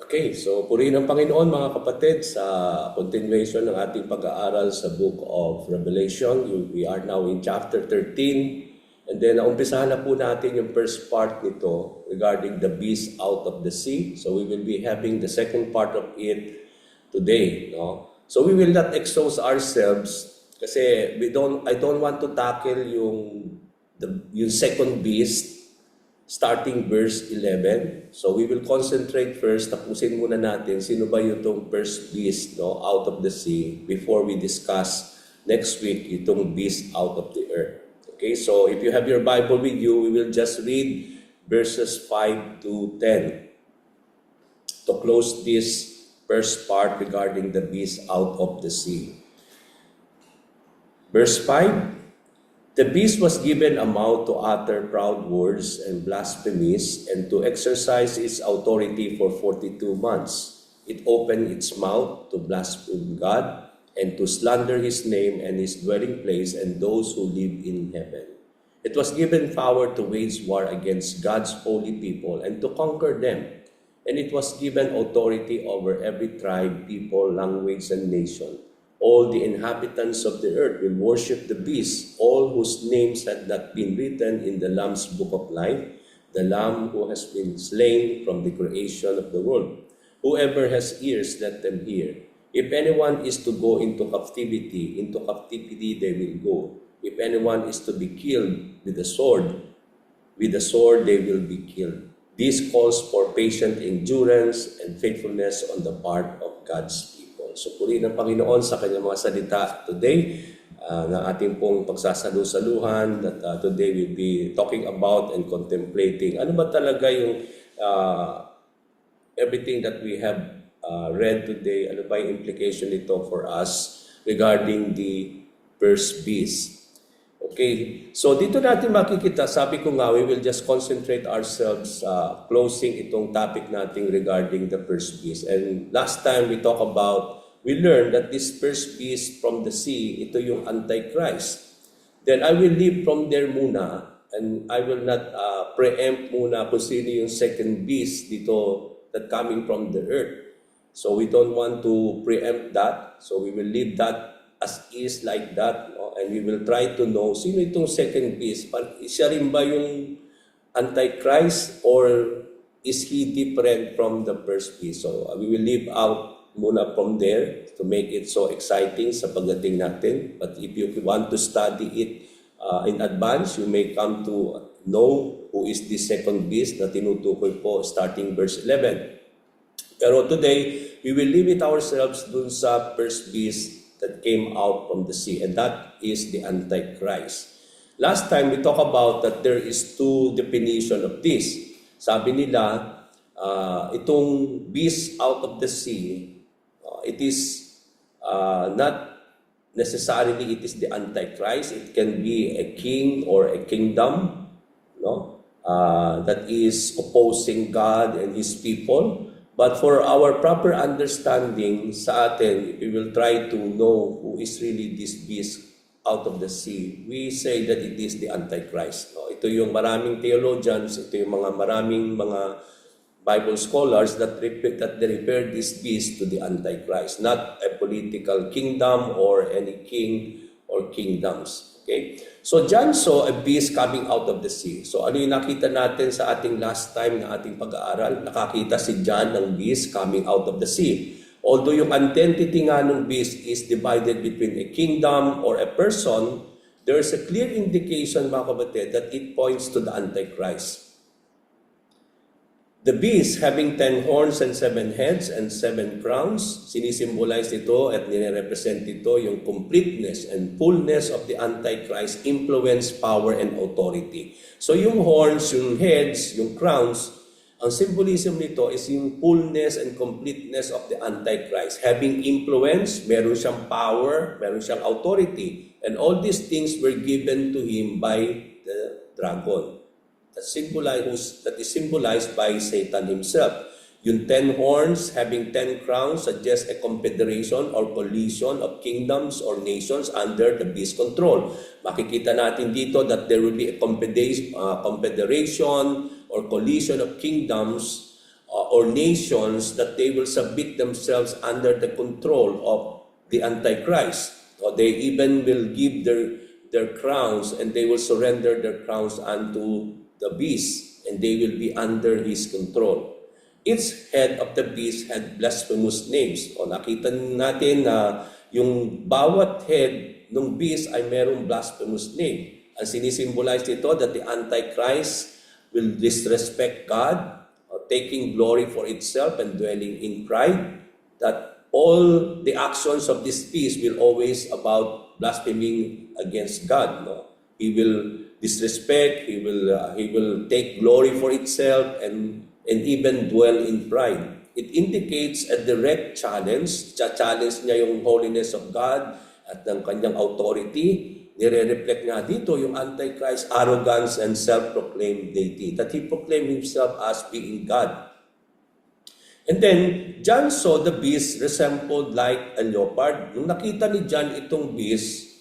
Okay, so purihin ang Panginoon mga kapatid sa continuation ng ating pag-aaral sa Book of Revelation. We are now in chapter 13 and then naumpisahan na po natin yung first part nito regarding the beast out of the sea. So we will be having the second part of it today. No? So we will not exhaust ourselves kasi I don't want to tackle yung second beast starting verse 11. So we will concentrate first, tapusin muna natin sino ba yung first beast out of the sea before we discuss next week itong beast out of the earth. Okay, so if you have your Bible with you, we will just read verses 5 to 10 to close this first part regarding the beast out of the sea. Verse 5, the beast was given a mouth to utter proud words and blasphemies and to exercise its authority for 42 months. It opened its mouth to blaspheme God and to slander His name and His dwelling place and those who live in heaven. It was given power to wage war against God's holy people and to conquer them. And it was given authority over every tribe, people, language, and nation. All the inhabitants of the earth will worship the beast, all whose names had not been written in the Lamb's book of life, the Lamb who has been slain from the creation of the world. Whoever has ears, let them hear. If anyone is to go into captivity they will go. If anyone is to be killed with the sword they will be killed. This calls for patient endurance and faithfulness on the part of God's people. So purihin ang Panginoon sa kanyang mga salita today na ating pong pagsasalu-saluhan that today we'll be talking about and contemplating. Ano ba talaga yung everything that we have read today, ano ba yung implication nito for us regarding the first beast? Okay, so dito natin makikita, sabi ko nga, we will just concentrate ourselves closing itong topic natin regarding the first beast. And last time we learned that this first beast from the sea, ito yung Antichrist. Then I will leave from there muna and I will not preempt muna kung sino yung second beast dito that coming from the earth. So we don't want to preempt that. So we will leave that as is like that. And we will try to know sino itong second beast. Siya rin ba yung Antichrist or is he different from the first beast? So we will leave out muna from there to make it so exciting sa pagdating natin. But if you want to study it in advance, you may come to know who is this second beast na tinutukoy po starting verse 11. Pero today, we will leave it ourselves dun sa first beast that came out from the sea, and that is the Antichrist. Last time, we talked about that there is two definition of this. Sabi nila, itong beast out of the sea, it is not necessarily it is the Antichrist. It can be a king or a kingdom, that is opposing God and His people. But for our proper understanding sa atin, we will try to know who is really this beast out of the sea. We say that it is the Antichrist. Ito yung maraming theologians, ito yung maraming mga Bible scholars that they refer this beast to the Antichrist, not a political kingdom or any king or kingdoms. Okay? So John saw a beast coming out of the sea. So ano yung nakita natin sa ating last time na ating pag-aaral? Nakakita si John ng beast coming out of the sea. Although yung identity nga ng beast is divided between a kingdom or a person, there is a clear indication, mga kapatid, that it points to the Antichrist. The beast having 10 horns and 7 heads and 7 crowns, sinisimbolize ito at nire-represent ito yung completeness and fullness of the Antichrist, influence, power, and authority. So yung horns, yung heads, yung crowns, ang symbolism nito is yung fullness and completeness of the Antichrist. Having influence, meron siyang power, meron siyang authority. And all these things were given to him by the dragon. That is symbolized by Satan himself. Yung 10 horns having 10 crowns suggests a confederation or coalition of kingdoms or nations under the beast's control. Makikita natin dito that there will be a confederation or coalition of kingdoms or nations that they will submit themselves under the control of the Antichrist. Or they even will give their crowns, and they will surrender their crowns unto the beast, and they will be under his control. Each head of the beast had blasphemous names. O nakita natin na yung bawat head ng beast ay merong blasphemous name. Ang sinisimbolize nito that the Antichrist will disrespect God, taking glory for itself and dwelling in pride, that all the actions of this beast will always about blaspheming against God. No? He will disrespect, he will take glory for itself and even dwell in pride. It indicates a direct challenge. Challenge niya yung holiness of God at ng kanyang authority. Nire-reflect nga dito yung Antichrist arrogance and self-proclaimed deity, that he proclaimed himself as being God. And then, John saw the beast resembled like a leopard. Nung nakita ni John itong beast,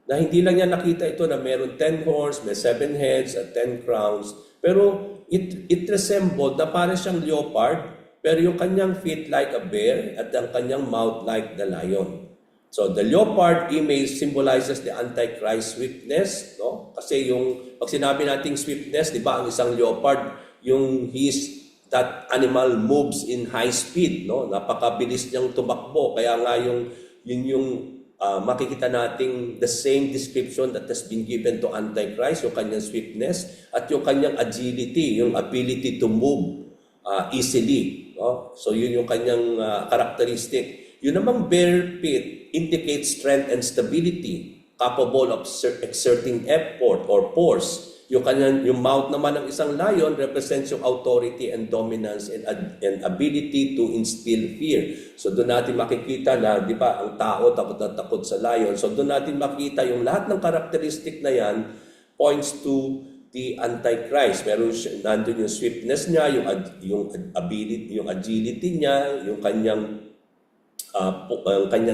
na hindi lang niya nakita ito na meron 10 horns, may 7 heads at 10 crowns, pero it resembled na parang siyang leopard, pero yung kanyang feet like a bear at ang kanyang mouth like the lion. So the leopard image symbolizes the Antichrist swiftness, no? Kasi yung pag sinabi nating swiftness, di ba, ang isang leopard, yung that animal moves in high speed, no? Napakabilis niyang tumakbo. Kaya nga yung makikita nating the same description that has been given to Antichrist, yung kanyang swiftness at yung kanyang agility, yung ability to move easily, no? So yun yung kanyang characteristic. Yun namang bear feet indicates strength and stability, capable of exerting effort or force. Yung mouth naman ng isang lion represents yung authority and dominance and ability to instill fear. So doon natin makikita na, di ba, ang tao takot na takot sa lion. So doon natin makita yung lahat ng karakteristik na yan points to the Antichrist. Meron nandun yung swiftness niya, yung ability, yung agility niya, yung kanyang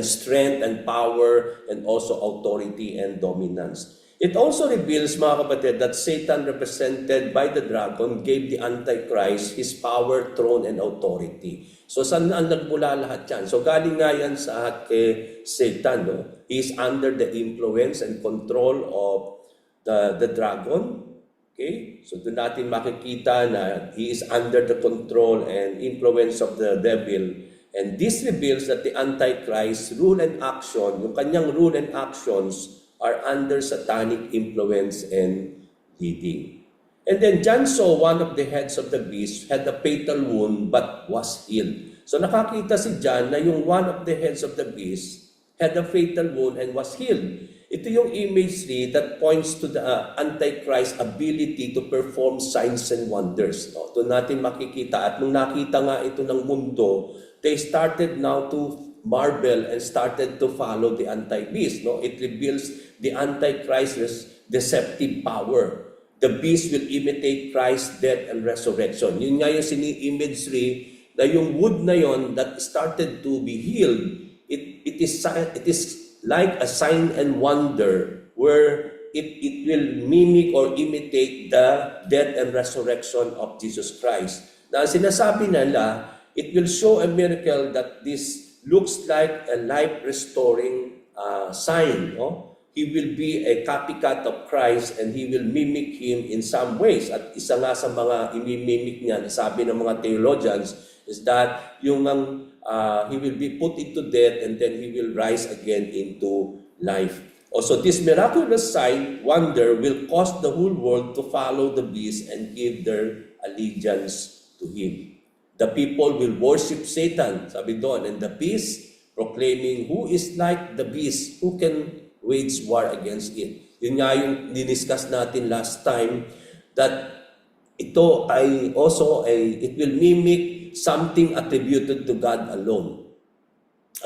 strength and power, and also authority and dominance. It also reveals, mga kapatid, that Satan, represented by the dragon, gave the Antichrist his power, throne, and authority. So saan nagmula lahat yan? So galing nga yan sa kay Satan. No? He is under the influence and control of the dragon. Okay? So doon natin makikita na he is under the control and influence of the devil. And this reveals that the Antichrist rule and action, yung kanyang rule and actions, are under satanic influence and leading. And then John saw one of the heads of the beast had a fatal wound but was healed. So nakakita si John na yung one of the heads of the beast had a fatal wound and was healed. Ito yung imagery that points to the Antichrist's ability to perform signs and wonders. No? Doon natin makikita. At nung nakita nga ito ng mundo, they started now to marvel and started to follow the anti-beast. No? It reveals the Antichrist's deceptive power. The beast will imitate Christ's death and resurrection. Yun nga yung sini-imagery na yung wood na yon that started to be healed, it is like a sign and wonder where it will mimic or imitate the death and resurrection of Jesus Christ. Na sinasabi nila, it will show a miracle that this looks like a life-restoring sign. No? He will be a copycat of Christ and he will mimic him in some ways. At isa nga sa mga imimimic niya, sabi ng mga theologians, is that yung he will be put into death and then he will rise again into life. Also, this miraculous sign, wonder, will cause the whole world to follow the beast and give their allegiance to him. The people will worship Satan, sabi doon, and the beast, proclaiming, who is like the beast? Who can wage war against it? Yun nga yung diniscuss natin last time, that ito ay also it will mimic something attributed to God alone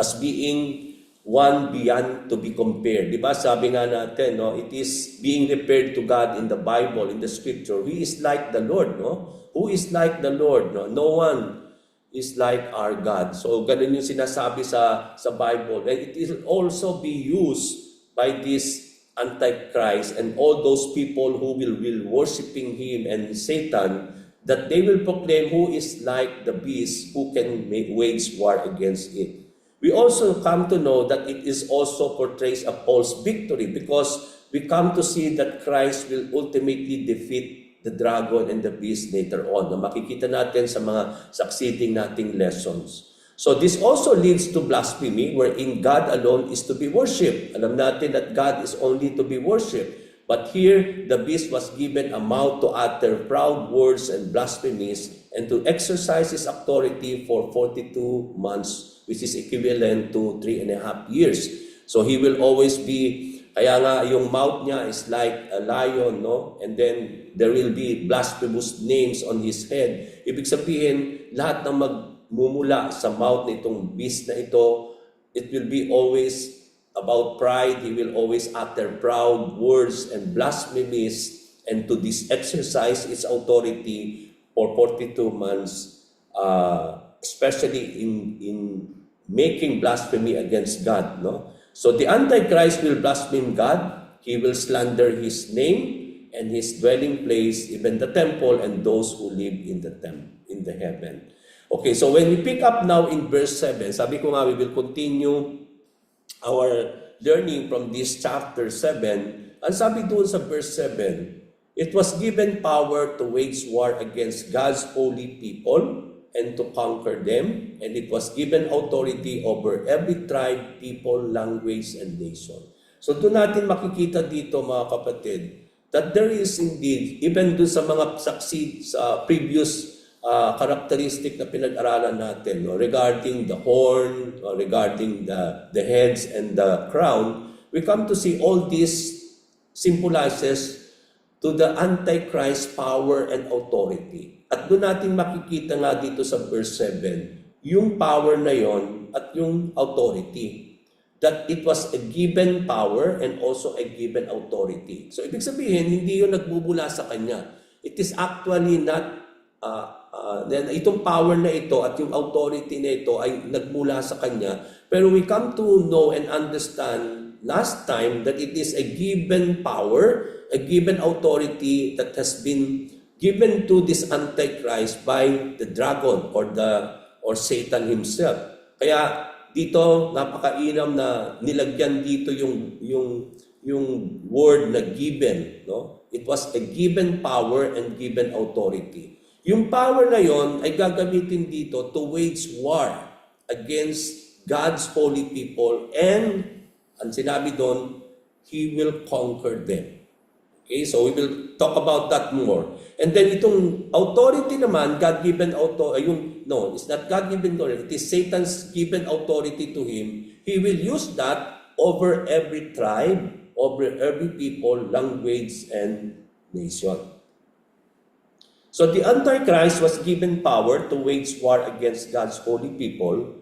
as being one beyond to be compared. Diba? Sabi nga natin, no, it is being referred to God in the Bible, in the scripture. He is like the Lord, no? Who is like the Lord? No, no one is like our God. So ganun yung sinasabi sa Bible. And it will also be used by this Antichrist and all those people who will worshiping him and Satan. that they will proclaim who is like the beast, who can wage war against it. We also come to know that it is also portrays a false victory because we come to see that Christ will ultimately defeat the dragon and the beast later on. Na makikita natin sa mga succeeding nating lessons. So this also leads to blasphemy, wherein God alone is to be worshipped. Alam natin that God is only to be worshipped. But here, the beast was given a mouth to utter proud words and blasphemies and to exercise his authority for 42 months, which is equivalent to 3.5 years. So he will always be, kaya nga yung mouth niya is like a lion, no? And then there will be blasphemous names on his head. Ibig sabihin, lahat ng magmumula sa mouth nitong beast na ito, it will be always about pride. He will always utter proud words and blasphemies, and to exercise its authority for 42 months, especially in making blasphemy against God. No? So the Antichrist will blaspheme God. He will slander His name and His dwelling place, even the temple and those who live in the heaven. Okay, so when we pick up now in verse 7, sabi ko nga, we will continue our learning from this chapter 7, ang sabi doon sa verse 7, it was given power to wage war against God's holy people and to conquer them, and it was given authority over every tribe, people, language, and nation. So doon natin makikita dito, mga kapatid, that there is indeed, even doon sa mga succeed sa previous characteristic na pinag-aralan natin, no, regarding the horn, regarding the heads and the crown, we come to see all this symbolizes to the Antichrist power and authority. At doon natin makikita nga dito sa verse 7, yung power na yon at yung authority. That it was a given power and also a given authority. So ibig sabihin, hindi yun nagbubula sa kanya. It is actually not then itong power na ito at yung authority na ito ay nagmula sa kanya. Pero we come to know and understand last time that it is a given power, a given authority that has been given to this Antichrist by the dragon or Satan himself. Kaya dito napakainam na nilagyan dito yung word na given, no? It was a given power and given authority. Yung power na yon ay gagamitin dito to wage war against God's holy people, and ang sinabi doon, He will conquer them. Okay, so we will talk about that more. And then itong authority naman, God-given authority, no, it's not God-given authority, it is Satan's given authority to him. He will use that over every tribe, over every people, language, and nation. So the Antichrist was given power to wage war against God's holy people,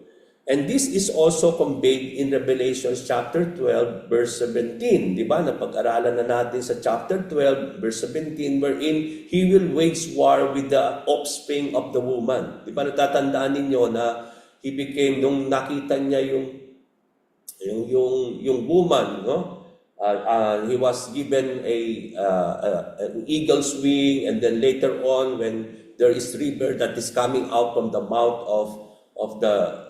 and this is also conveyed in Revelation chapter 12, verse 17. Di ba? Napag-aralan na natin sa chapter 12, verse 17, wherein He will wage war with the offspring of the woman. Di ba? Natatandaan ninyo na He became, nung nakita niya yung woman, no? He was given an eagle's wing, and then later on, when there is river that is coming out from the mouth of the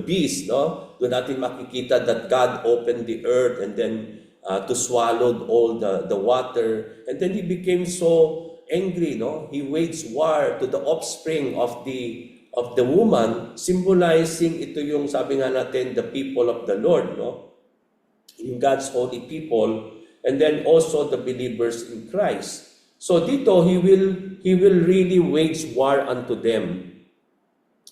beast, no? Doon natin makikita that God opened the earth and then to swallow all the water, and then He became so angry, no? He waged war to the offspring of the woman, symbolizing ito yung sabi nga natin, the people of the Lord, no? In God's holy people, and then also the believers in Christ. So dito, He will really wage war unto them.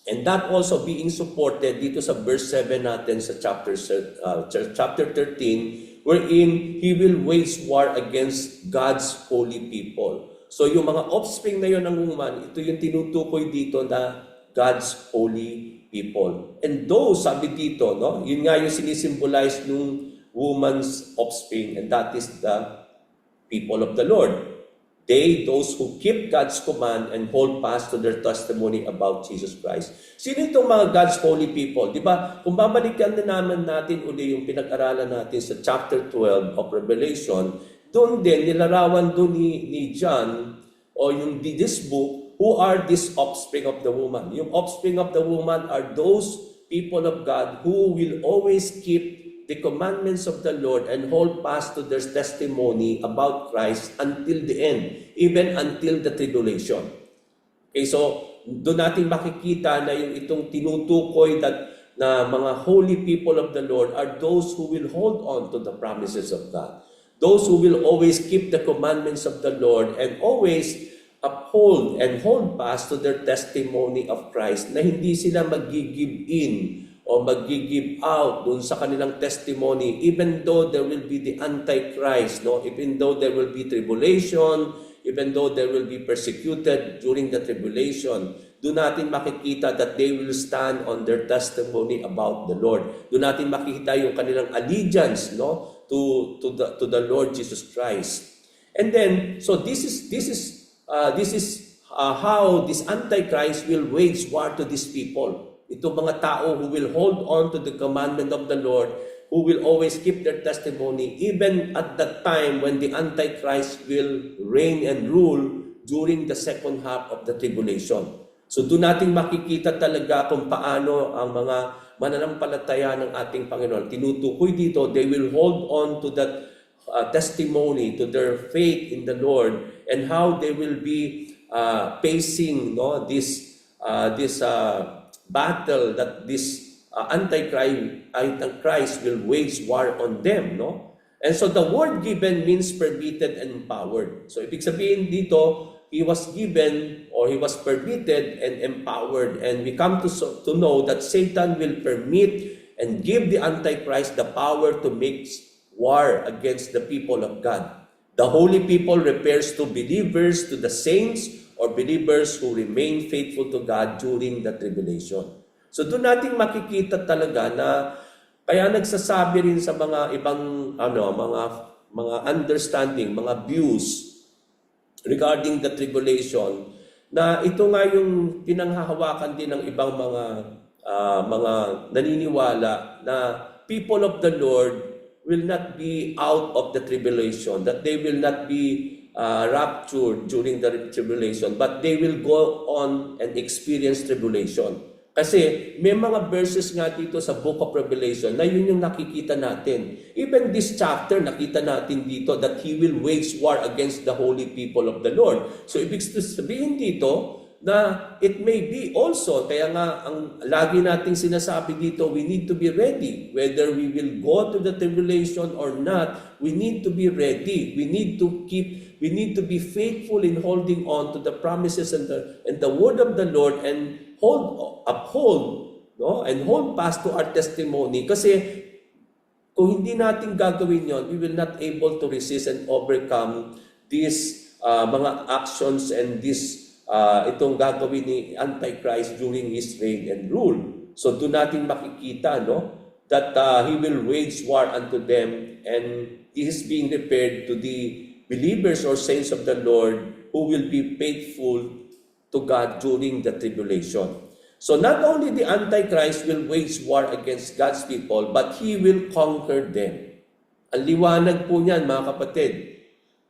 And that also being supported dito sa verse 7 natin sa chapter 13, wherein He will wage war against God's holy people. So yung mga offspring na yun ng woman, ito yung tinutukoy dito na God's holy people. And those, sabi dito, no, yun nga yung sinisimbolize nung woman's offspring, and that is the people of the Lord. They, those who keep God's command and hold fast to their testimony about Jesus Christ. Sino itong mga God's holy people? Di ba? Kung babalikan na naman natin uli yung pinag-aralan natin sa chapter 12 of Revelation, doon din, nilarawan doon ni John, o this book, who are this offspring of the woman. Yung offspring of the woman are those people of God who will always keep the commandments of the Lord and hold fast to their testimony about Christ until the end, even until the tribulation. Okay, so doon natin makikita na yung itong tinutukoy na mga holy people of the Lord are those who will hold on to the promises of God. Those who will always keep the commandments of the Lord and always uphold and hold fast to their testimony of Christ, na hindi sila mag-give in o mag-give out dun sa kanilang testimony, even though there will be the Antichrist, no? Even though there will be tribulation, even though they will be persecuted during the tribulation. Doon natin makikita that they will stand on their testimony about the Lord. Doon natin makikita yung kanilang allegiance, no, to the Lord Jesus Christ. And then, so this is how this Antichrist will wage war to these people. Ito mga tao who will hold on to the commandment of the Lord, who will always keep their testimony, even at that time when the Antichrist will reign and rule during the second half of the tribulation. So doon natin makikita talaga kung paano ang mga mananampalataya ng ating Panginoon. Tinutukoy dito, they will hold on to that testimony, to their faith in the Lord, and how they will be facing, no, this battle that this Antichrist will wage war on them, no? And so the word given means permitted and empowered. So ibig sabihin dito, he was given or he was permitted and empowered. And we come to know that Satan will permit and give the Antichrist the power to make war against the people of God. The holy people refers to believers, to the saints, or believers who remain faithful to God during the tribulation. So doon natin makikita talaga na kaya nagsasabi rin sa mga ibang mga understanding, mga views regarding the tribulation na ito nga yung pinanghahawakan din ng ibang mga naniniwala na people of the Lord will not be out of the tribulation, that they will not be raptured during the tribulation, but they will go on and experience tribulation. Kasi may mga verses nga dito sa Book of Revelation na yun yung nakikita natin. Even this chapter, nakita natin dito that He will wage war against the holy people of the Lord. So ibig sabihin dito na it may be also, kaya nga ang lagi nating sinasabi dito, we need to be ready. Whether we will go to the tribulation or not, we need to be ready. We need to be faithful in holding on to the promises and the word of the Lord, and uphold, no, and hold fast to our testimony. Kasi kung hindi natin gagawin yon, we will not able to resist and overcome these mga actions and itong gagawin ni Antichrist during his reign and rule. So doon natin makikita, no, that he will wage war unto them, and this is being referred to the believers or saints of the Lord who will be faithful to God during the tribulation. So not only the Antichrist will wage war against God's people, but he will conquer them. Ang liwanag po niyan, mga kapatid.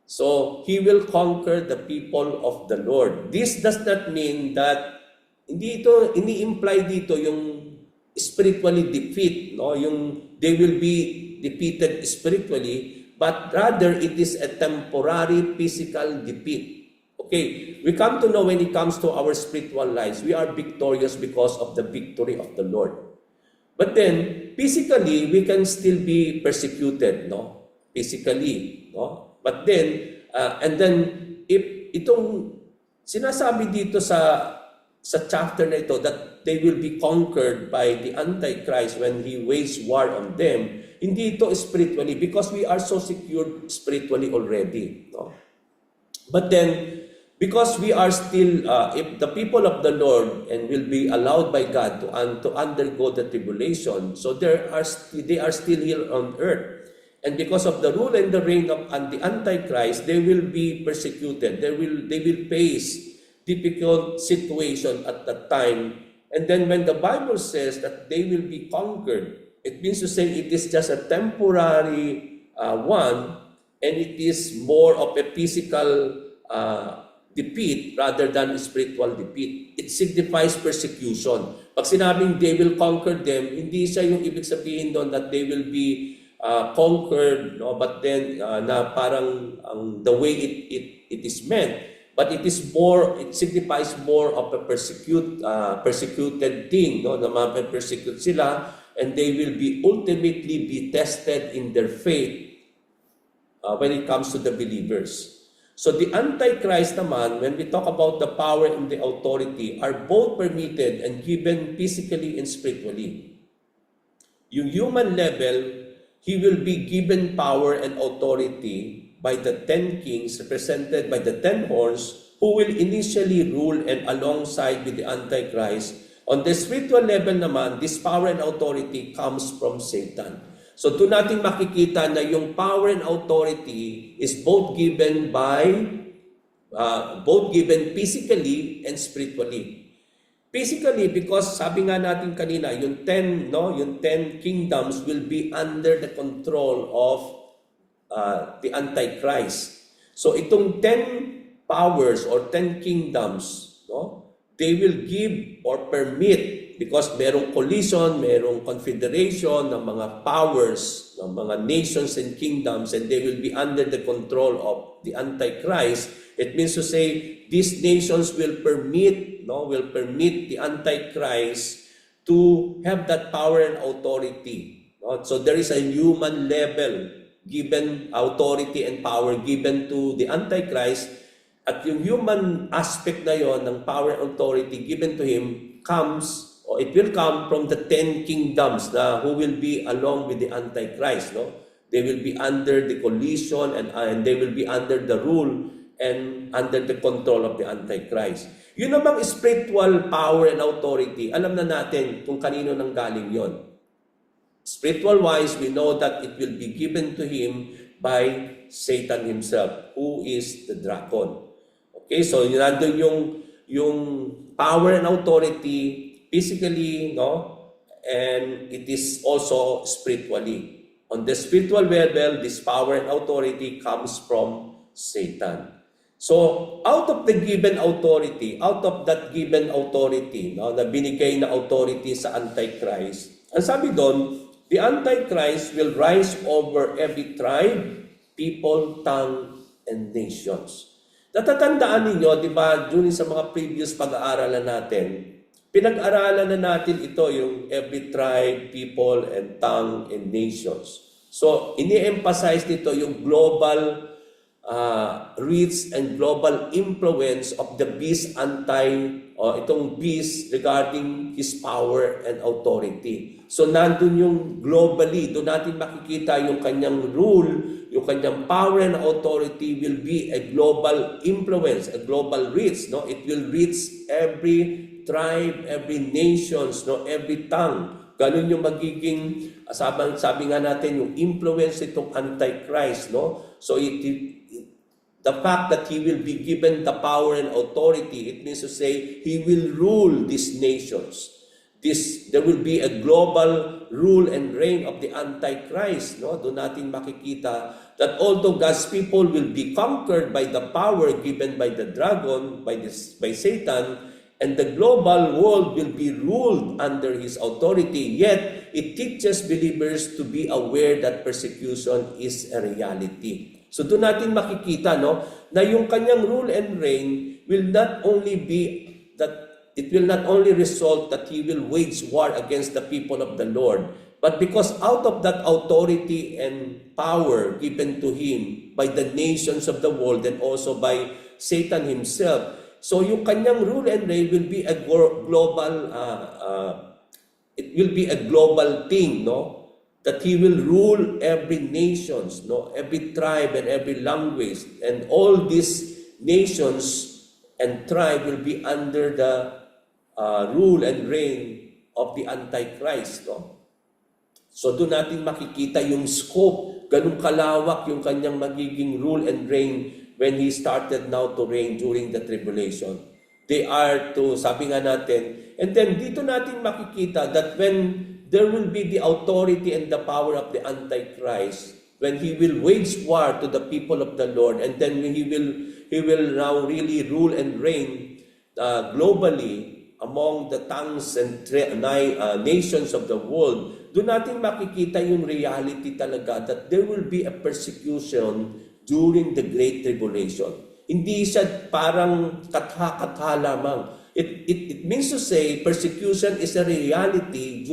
So he will conquer the people of the Lord. This does not mean that ini-imply dito yung spiritually defeat, no? Yung they will be defeated spiritually, but rather it is a temporary physical defeat. Okay, we come to know when it comes to our spiritual lives, we are victorious because of the victory of the Lord. But then, physically, we can still be persecuted, no? Physically, no? But then, and then, if itong sinasabi dito sa chapter na ito that they will be conquered by the Antichrist when he wage war on them, hindi ito spiritually because we are so secured spiritually already, no? But then, because we are still, if the people of the Lord and will be allowed by God to undergo the tribulation, so they are still here on earth. And because of the rule and the reign of the Antichrist, they will be persecuted. They will face difficult situation at that time. And then when the Bible says that they will be conquered, it means to say it is just a temporary one. and it is more of a physical defeat rather than spiritual defeat. It signifies persecution. Pag sinabing they will conquer them, hindi siya yung ibig sabihin doon that they will be conquered, no? But then na parang the way it is meant, but it signifies more of a persecuted thing, no? Na ma-persecute sila, and they will be ultimately be tested in their faith when it comes to the believers. So the Antichrist naman, when we talk about the power and the authority, are both permitted and given physically and spiritually. Yung human level, he will be given power and authority by the 10 kings represented by the 10 horns who will initially rule and alongside with the Antichrist. On the spiritual level naman, this power and authority comes from Satan. So doon natin makikita na yung power and authority is both given physically and spiritually. Physically, because sabi nga natin kanina, yung 10 kingdoms will be under the control of the Antichrist. So itong 10 powers or 10 kingdoms, they will give or permit, because merong coalition, merong confederation ng mga powers, ng mga nations and kingdoms, and they will be under the control of the Antichrist. It means to say, these nations will permit the Antichrist to have that power and authority. So there is a human level given authority and power given to the Antichrist, at yung human aspect na yon ng power and authority given to him it will come from the 10 kingdoms who will be along with the Antichrist. They will be under the coalition and they will be under the rule and under the control of the Antichrist. Yun namang spiritual power and authority, alam na natin kung kanino nang galing yon. Spiritual-wise, we know that it will be given to him by Satan himself, who is the dragon. Okay, so nandun yung power and authority physically, and it is also spiritually. On the spiritual level, this power and authority comes from Satan. So, out of that given authority, na binigay na authority sa Antichrist, ang sabi doon, the Antichrist will rise over every tribe, people, tongue, and nations. Natatandaan ninyo, di ba, during sa mga previous pag-aaralan natin, pinag-aralan na natin ito, yung every tribe, people, and tongue, and nations. So, ini-emphasize nito yung global reach and global influence of the beast itong beast regarding his power and authority. So, nandun yung globally, doon natin makikita yung kanyang rule, yung kanyang power and authority will be a global influence, a global reach. It will reach every tribe, every nations, every tongue. Ganun yung magiging, sabi nga natin, yung influence itong Antichrist. So the fact that he will be given the power and authority, it means to say he will rule these nations. There will be a global rule and reign of the Antichrist. Doon natin makikita that although God's people will be conquered by the power given by the dragon, by Satan, and the global world will be ruled under his authority, yet it teaches believers to be aware that persecution is a reality. So doon natin makikita na yung kanyang rule and reign will not only be that it will not only result that he will wage war against the people of the Lord, but because out of that authority and power given to him by the nations of the world and also by Satan himself, so yung kanyang rule and reign will be a global, it will be a global thing, that he will rule every nations, every tribe and every language, and all these nations and tribe will be under the rule and reign of the Antichrist. So doon natin makikita yung scope, ganun kalawak yung kanyang magiging rule and reign when he started now to reign during the tribulation. They are to, sabi nga natin, and then dito natin makikita that when there will be the authority and the power of the Antichrist, when He will wage war to the people of the Lord, and then He will now really rule and reign globally among the tongues and nations of the world. Doon natin makikita yung reality talaga that there will be a persecution during the Great Tribulation. Hindi siya parang katha-katha lamang. It means to say persecution is a reality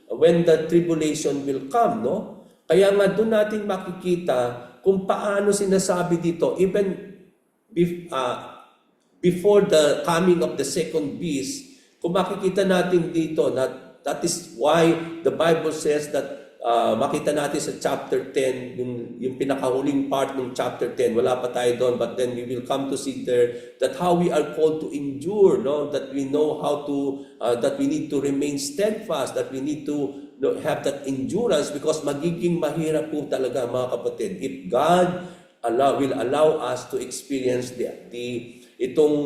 when the tribulation will come, no? Kaya nga doon natin makikita kung paano sinasabi dito, even before the coming of the second beast, kung makikita natin dito, that is why the Bible says that makita natin sa chapter 10, yung pinakahuling part ng chapter 10, wala pa tayo doon, but then we will come to see there that how we are called to endure, no? That we know how to, that we need to remain steadfast, that we need to have that endurance because magiging mahirap po talaga mga kapatid. If God will allow us to experience itong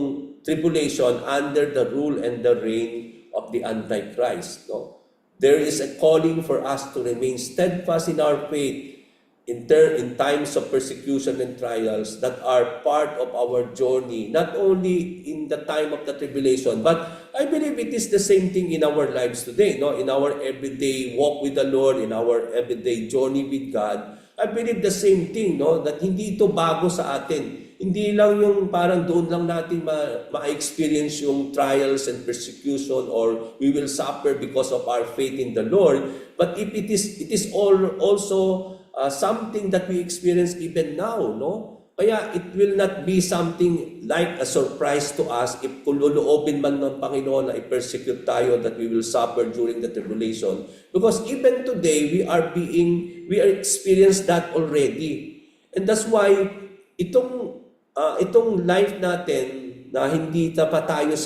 tribulation under the rule and the reign of the Antichrist, no? There is a calling for us to remain steadfast in our faith in times of persecution and trials that are part of our journey, not only in the time of the tribulation, but I believe it is the same thing in our lives today, no? In our everyday walk with the Lord, in our everyday journey with God, I believe the same thing, no? That hindi ito bago sa atin. Hindi lang yung parang doon lang natin ma-experience yung trials and persecution or we will suffer because of our faith in the Lord. But if it is also something that we experience even now, no? Kaya it will not be something like a surprise to us if kung loloobin man ng Panginoon na i-persecute tayo that we will suffer during the tribulation. Because even today, we are experienced that already. And that's why itong life natin na hindi pa tayo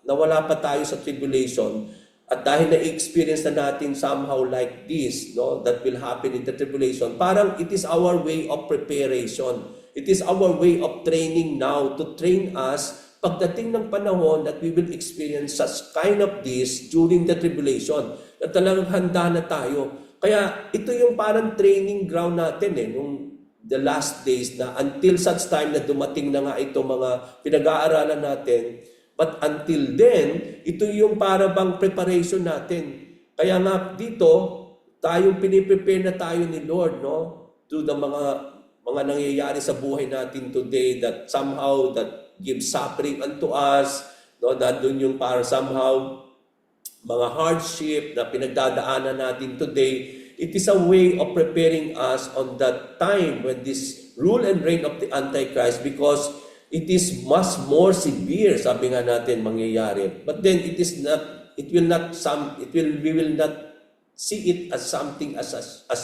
nawala pa tayo sa tribulation at dahil na-experience na natin somehow like this, no, that will happen in the tribulation, parang it is our way of preparation. It is our way of training now to train us pagdating ng panahon that we will experience such kind of this during the tribulation, na talagang handa na tayo. Kaya ito yung parang training ground natin nung the last days na until such time na dumating na nga ito mga pinag-aaralan natin. But until then, ito yung para bang preparation natin. Kaya nga dito, tayong piniprepare na tayo ni Lord, no? To the mga nangyayari sa buhay natin today that somehow that gives suffering unto us, no? Nandun yung para somehow mga hardship na pinagdadaanan natin today. It is a way of preparing us on that time when this rule and reign of the Antichrist, because it is much more severe, sabi nga natin, mangyayari. But then we will not see it as something as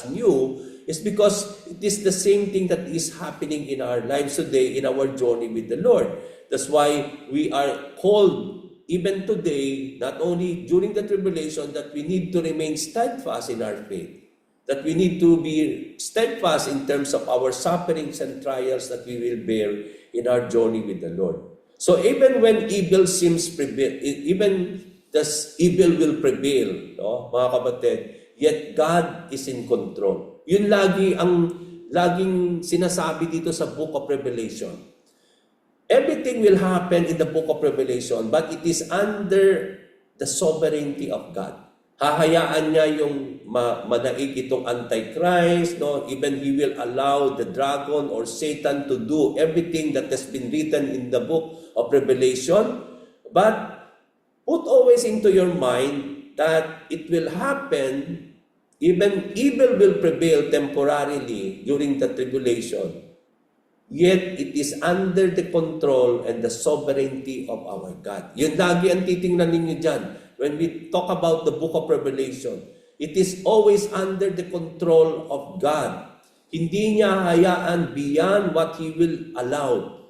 new. It's because it is the same thing that is happening in our lives today, in our journey with the Lord. That's why we are called even today, not only during the tribulation, that we need to remain steadfast in our faith. That we need to be steadfast in terms of our sufferings and trials that we will bear in our journey with the Lord. So even when evil even this evil will prevail, no, mga kapatid, yet God is in control. Yun laging sinasabi dito sa Book of Revelation. Everything will happen in the Book of Revelation, but it is under the sovereignty of God. Hahayaan niya yung manaig itong Antichrist, no? Even he will allow the dragon or Satan to do everything that has been written in the Book of Revelation. But put always into your mind that it will happen, even evil will prevail temporarily during the tribulation. Yet it is under the control and the sovereignty of our God. Yun lagi ang titingnan ninyo dyan. When we talk about the Book of Revelation, it is always under the control of God. Hindi niya hayaan beyond what He will allow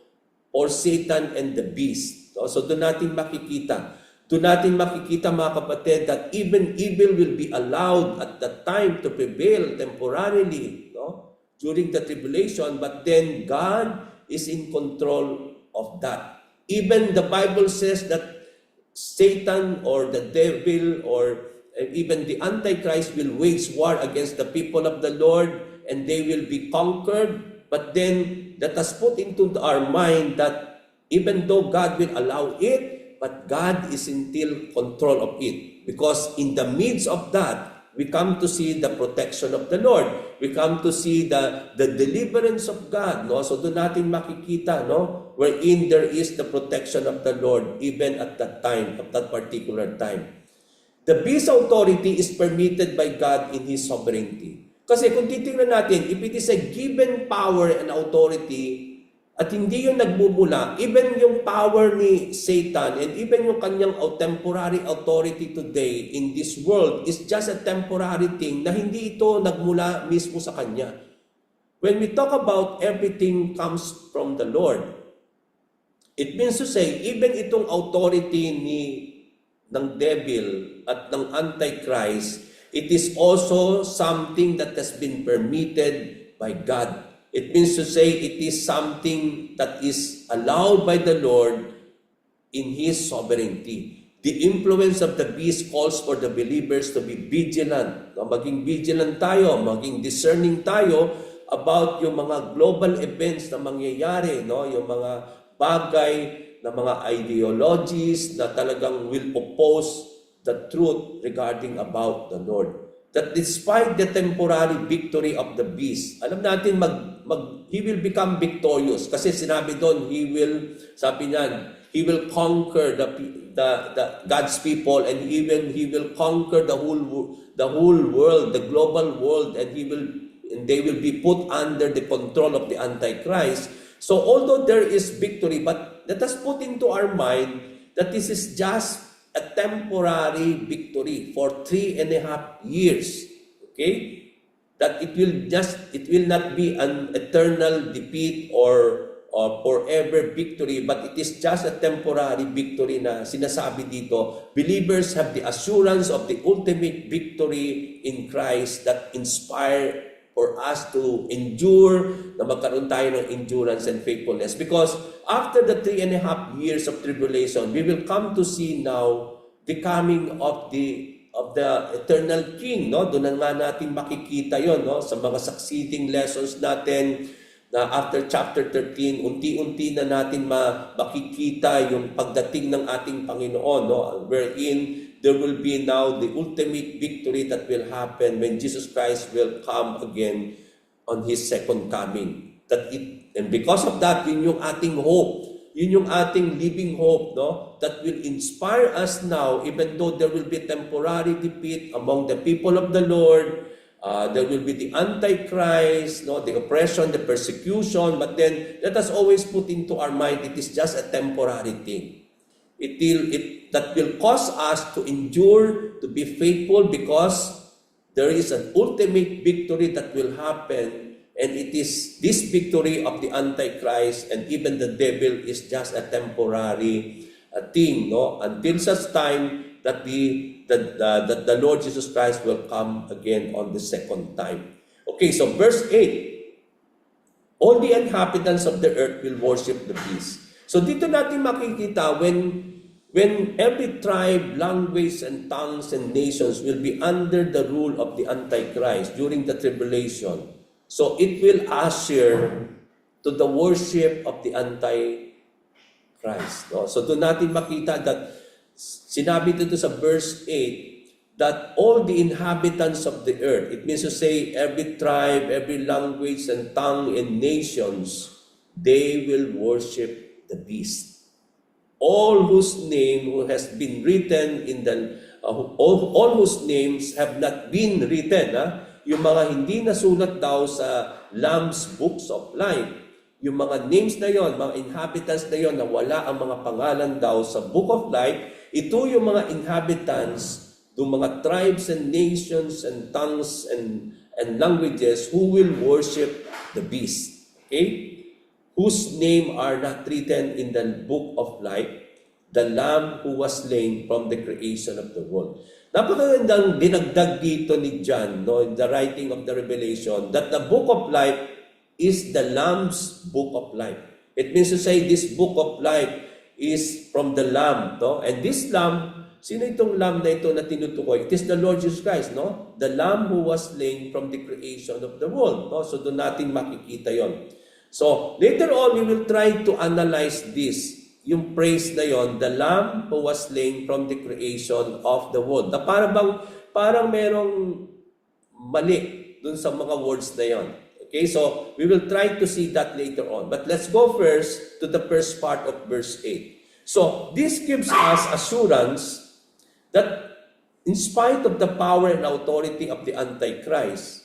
or Satan and the beast. So doon natin makikita. Doon natin makikita mga kapatid that even evil will be allowed at that time to prevail temporarily, no? During the tribulation, but then God is in control of that. Even the Bible says that Satan or the devil or even the Antichrist will wage war against the people of the Lord and they will be conquered. But then let us put into our mind that even though God will allow it, but God is in still control of it. Because in the midst of that, we come to see the protection of the Lord. We come to see the deliverance of God. No? So doon natin makikita, no? Wherein there is the protection of the Lord even at that time, at that particular time. The beast authority is permitted by God in His sovereignty. Kasi kung titingnan natin, if it is a given power and authority, at hindi yung nagmumula, even yung power ni Satan and even yung kanyang temporary authority today in this world is just a temporary thing na hindi ito nagmula mismo sa kanya. When we talk about everything comes from the Lord, it means to say, even itong authority ng devil at ng Antichrist, it is also something that has been permitted by God. It means to say it is something that is allowed by the Lord in His sovereignty. The influence of the beast calls for the believers to be vigilant. Maging vigilant tayo, maging discerning tayo about yung mga global events na mangyayari, no? Yung mga bagay na mga ideologies na talagang will oppose the truth regarding about the Lord. That despite the temporary victory of the beast, alam natin he will become victorious. Kasi sinabi doon, sabi niyan, he will conquer the God's people, and even he will conquer the whole world, the global world, and they will be put under the control of the Antichrist. So although there is victory, but let us put into our mind that this is just a temporary victory for 3.5 years. Okay? That it will not be an eternal defeat or forever victory, but it is just a temporary victory na sinasabi dito. Believers have the assurance of the ultimate victory in Christ that inspire for us to endure, na magkaroon tayo ng endurance and faithfulness. Because after the 3.5 years of tribulation, we will come to see now the coming of the eternal King. No? Doon na nga natin makikita yon, no? Sa mga succeeding lessons natin na after chapter 13, unti-unti na natin makikita yung pagdating ng ating Panginoon, no? Wherein there will be now the ultimate victory that will happen when Jesus Christ will come again on His second coming. And because of that, yun yung ating hope. Yun yung ating living hope, no? That will inspire us now, even though there will be temporary defeat among the people of the Lord. There will be the Antichrist, no? The oppression, the persecution. But then, let us always put into our mind, it is just a temporary thing. That will cause us to endure, to be faithful, because there is an ultimate victory that will happen, and it is this victory of the Antichrist and even the devil is just a temporary thing, no? Until such time that the Lord Jesus Christ will come again on the second time. Okay, so verse 8, all the inhabitants of the earth will worship the beast. So dito natin makikita when every tribe, language, and tongues and nations will be under the rule of the Antichrist during the tribulation. So it will usher to the worship of the Antichrist. No? So doon natin makita that sinabi dito sa verse 8 that all the inhabitants of the earth, it means to say every tribe, every language, and tongue and nations, they will worship the beast. All whose name has been written in all whose names have not been written, yung mga hindi nasulat daw sa Lamb's Books of Life, yung mga names na yon, mga inhabitants na yon na wala ang mga pangalan daw sa Book of Life, ito yung mga inhabitants, yung mga tribes and nations and tongues and languages who will worship the beast. Okay? Whose name are not written in the book of life, the Lamb who was slain from the creation of the world. Napakagandang dinagdag dito ni John, no, in the writing of the Revelation, that the book of life is the Lamb's book of life. It means to say this book of life is from the Lamb, no? And this Lamb Sino itong lamb na ito na tinutukoy? It is the Lord Jesus Christ, no? The lamb who was slain from the creation of the world, no? So doon natin makikita yon. So later on, we will try to analyze this. Yung praise na yon, the lamb who was slain from the creation of the world. Na parang merong mali dun sa mga words na yon. Okay, so we will try to see that later on. But let's go first to the first part of verse 8. So this gives us assurance that in spite of the power and authority of the Antichrist,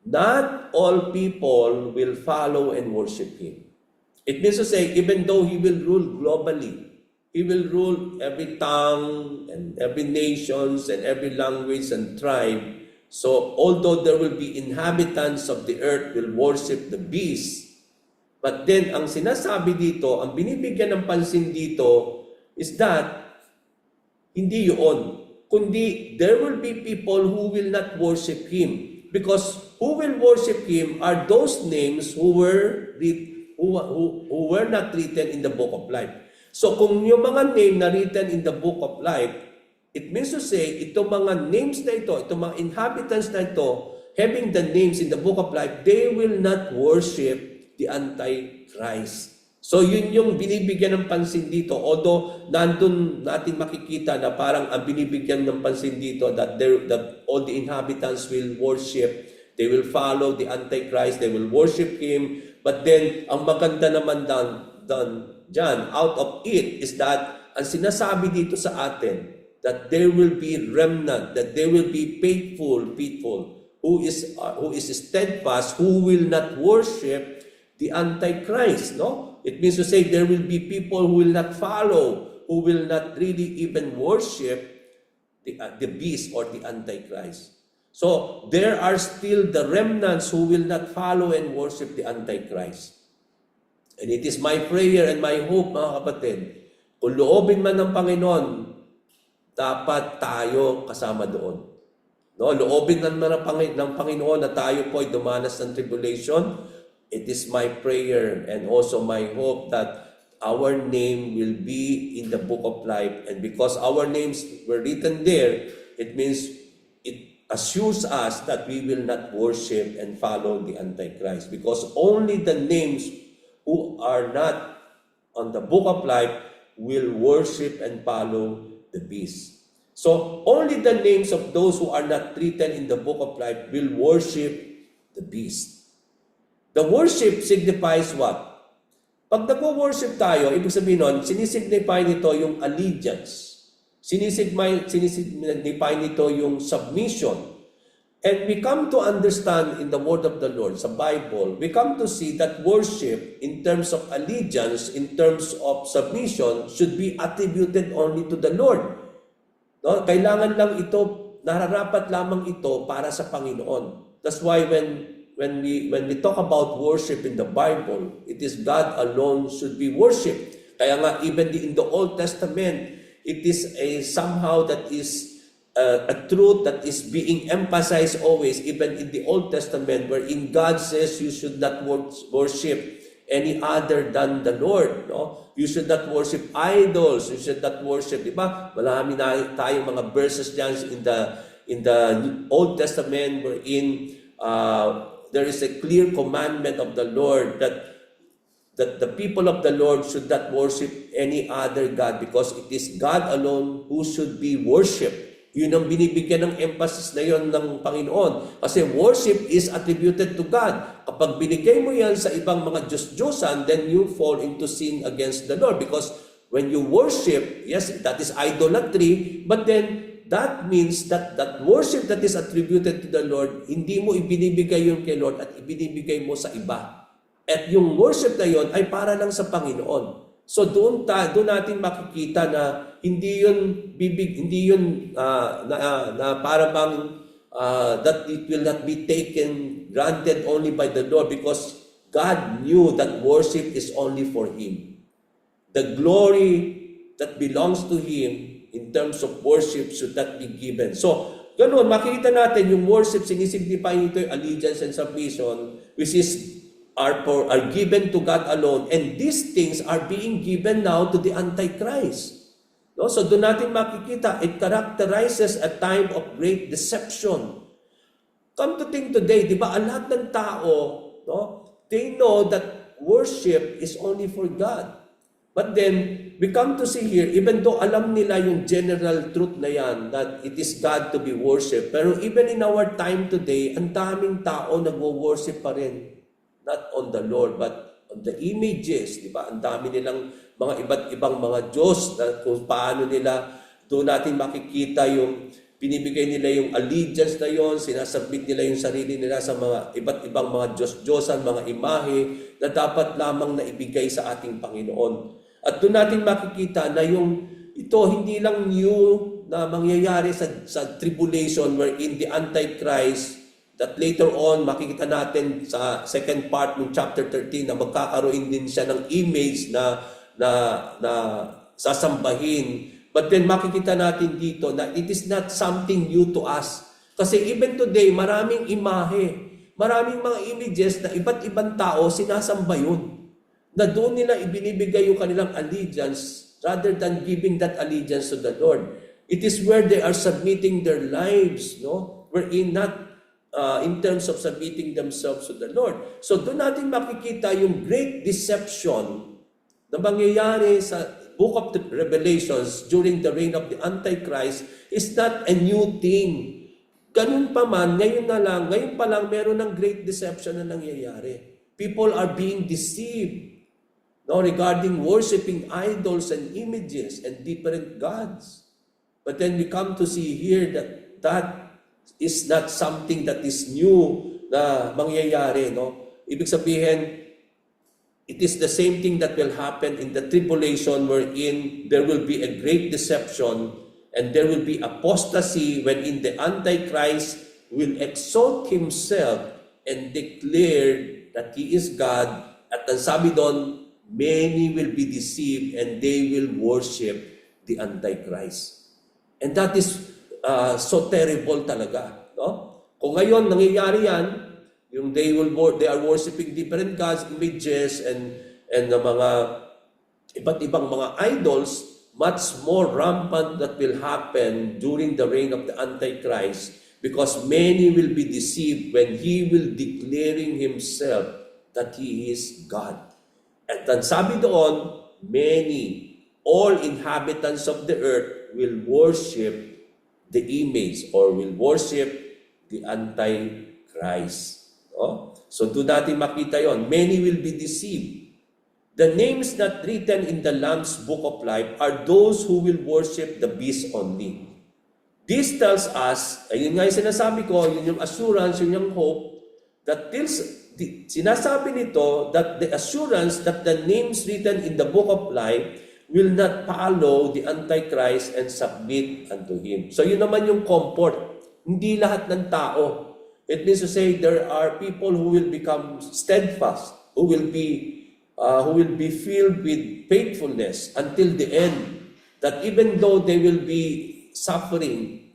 not all people will follow and worship him. It means to say, even though he will rule globally, he will rule every tongue and every nations and every language and tribe. So, although there will be inhabitants of the earth will worship the beast, but then ang sinasabi dito, ang binibigyan ng pansin dito is that hindi yun, kundi there will be people who will not worship him. Because who will worship him are those names who were not written in the book of life. So kung yung mga name na written in the book of life, it means to say, itong mga names na ito, itong mga inhabitants na ito, having the names in the book of life, they will not worship the Antichrist. So yun yung binibigyan ng pansin dito. Although nandun natin makikita na parang ang binibigyan ng pansin dito that all the inhabitants will worship, they will follow the Antichrist, they will worship him. But then, ang maganda naman dyan, out of it, is that ang sinasabi dito sa atin, that there will be remnant, that there will be faithful people who is steadfast, who will not worship the Antichrist, no? It means to say there will be people who will not follow, who will not really even worship the beast or the Antichrist. So, there are still the remnants who will not follow and worship the Antichrist. And it is my prayer and my hope, mga kapatid, kung loobin man ng Panginoon, dapat tayo kasama doon. No, loobin naman ng Panginoon na tayo po ay dumanas ng tribulation. It is my prayer and also my hope that our name will be in the book of life. And because our names were written there, it means it assures us that we will not worship and follow the Antichrist. Because only the names who are not on the book of life will worship and follow the beast. So, only the names of those who are not written in the book of life will worship the beast. The worship signifies what? Pag nag-worship tayo, ibig sabihin nun, sinisignify nito yung allegiance. Sinisignify nito yung submission. And we come to understand in the word of the Lord, sa Bible, we come to see that worship in terms of allegiance, in terms of submission, should be attributed only to the Lord. No? Kailangan lang ito, nararapat lamang ito para sa Panginoon. That's why when we talk about worship in the Bible, it is God alone should be worshipped. Kaya nga, even in the Old Testament, it is somehow that is a truth that is being emphasized always, even in the Old Testament, wherein God says you should not worship any other than the Lord. No? You should not worship idols. You should not worship, di ba? Marami na tayong mga verses dyan in the Old Testament wherein there is a clear commandment of the Lord that the people of the Lord should not worship any other God because it is God alone who should be worshipped. Yun ang binibigyan ng emphasis na yun ng Panginoon. Kasi worship is attributed to God. Kapag binigay mo yan sa ibang mga Diyos-Diyosan, then you fall into sin against the Lord. Because when you worship, yes, that is idolatry, but then that means that worship that is attributed to the Lord, hindi mo ibinibigay yun kay Lord at ibinibigay mo sa iba. At yung worship na yun ay para lang sa Panginoon. So doon natin makikita na hindi yun na para bang that it will not be taken granted only by the Lord because God knew that worship is only for Him. The glory that belongs to Him in terms of worship should not be given. So, ganun, makikita natin yung worship, sinisignify nito yung allegiance and submission, which is are given to God alone, and these things are being given now to the Antichrist. No? So doon natin makikita, it characterizes a time of great deception. Come to think today, di ba, ang lahat ng tao, no, they know that worship is only for God. But then, we come to see here, even though alam nila yung general truth na yan, that it is God to be worshipped, pero even in our time today, ang daming tao nagwo-worship pa rin. Not on the Lord, but on the images, di ba? Ang dami nilang mga iba't ibang mga Diyos na kung paano nila, doon natin makikita yung binibigay nila yung allegiance na yon, sinasubmit nila yung sarili nila sa mga iba't ibang mga Diyos-Diyosan, mga imahe na dapat lamang na ibigay sa ating Panginoon. At doon natin makikita na yung ito hindi lang new na mangyayari sa tribulation wherein the Antichrist that later on makikita natin sa second part ng chapter 13 na magkakaroon din siya ng image na sasambahin. But then makikita natin dito na it is not something new to us. Kasi even today, maraming imahe, maraming mga images na iba't ibang tao sinasamba yun. Na doon nila ibinibigay yung kanilang allegiance rather than giving that allegiance to the Lord. It is where they are submitting their lives, no? Wherein not in terms of submitting themselves to the Lord. So doon natin makikita yung great deception na mangyayari sa Book of the Revelations during the reign of the Antichrist is not a new thing. Ganun pa man, ngayon pa lang meron ng great deception na nangyayari. People are being deceived, no, regarding worshiping idols and images and different gods. But then we come to see here that is not something that is new na mangyayari, no? Ibig sabihin, it is the same thing that will happen in the tribulation wherein there will be a great deception and there will be apostasy wherein the Antichrist will exalt himself and declare that he is God. At ang sabi doon, many will be deceived and they will worship the Antichrist. And that is so terrible talaga. No? Kung ngayon nangyayari yan, yung they are worshiping different gods, images, and the mga iba't ibang mga idols, much more rampant that will happen during the reign of the Antichrist because many will be deceived when he will declaring himself that he is God. At ang sabi doon, many, all inhabitants of the earth will worship the image or will worship the Antichrist. Oh? So doon natin makita yon. Many will be deceived. The names not written in the Lamb's Book of Life are those who will worship the beast only. This tells us, ayun nga yung sinasabi ko, yun yung assurance, yun yung hope, that sinasabi nito that the assurance that the names written in the Book of Life will not follow the Antichrist and submit unto him. So yun naman yung comfort. Hindi lahat ng tao. It means to say there are people who will become steadfast, who will be filled with faithfulness until the end. That even though they will be suffering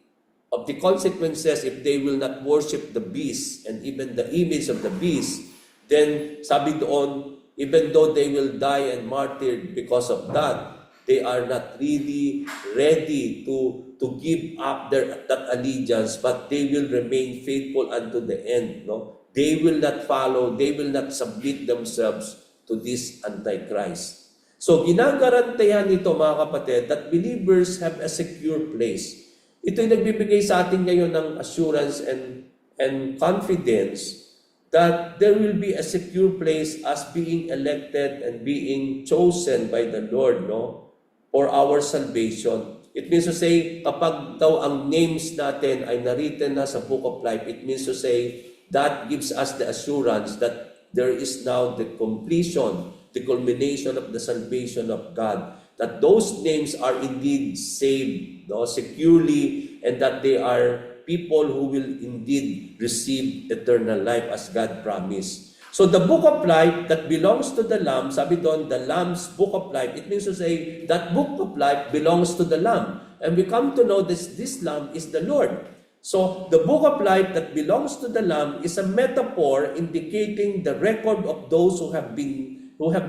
of the consequences if they will not worship the beast and even the image of the beast, then sabi doon, even though they will die and martyred because of that, they are not really ready to give up that allegiance, but they will remain faithful unto the end. No, they will not follow, they will not submit themselves to this Antichrist. So ginagarantayan nito mga kapatid that believers have a secure place. Ito yung nagbibigay sa atin ngayon ng assurance and confidence that there will be a secure place as being elected and being chosen by the Lord, no, for our salvation. It means to say, kapag daw ang names natin ay naritten na sa Book of Life, it means to say, that gives us the assurance that there is now the completion, the culmination of the salvation of God. That those names are indeed saved, no, securely, and that they are people who will indeed receive eternal life as God promised. So the Book of Life that belongs to the Lamb, sabi doon, the Lamb's Book of Life, it means to say that Book of Life belongs to the Lamb. And we come to know this Lamb is the Lord. So the Book of Life that belongs to the Lamb is a metaphor indicating the record of those who have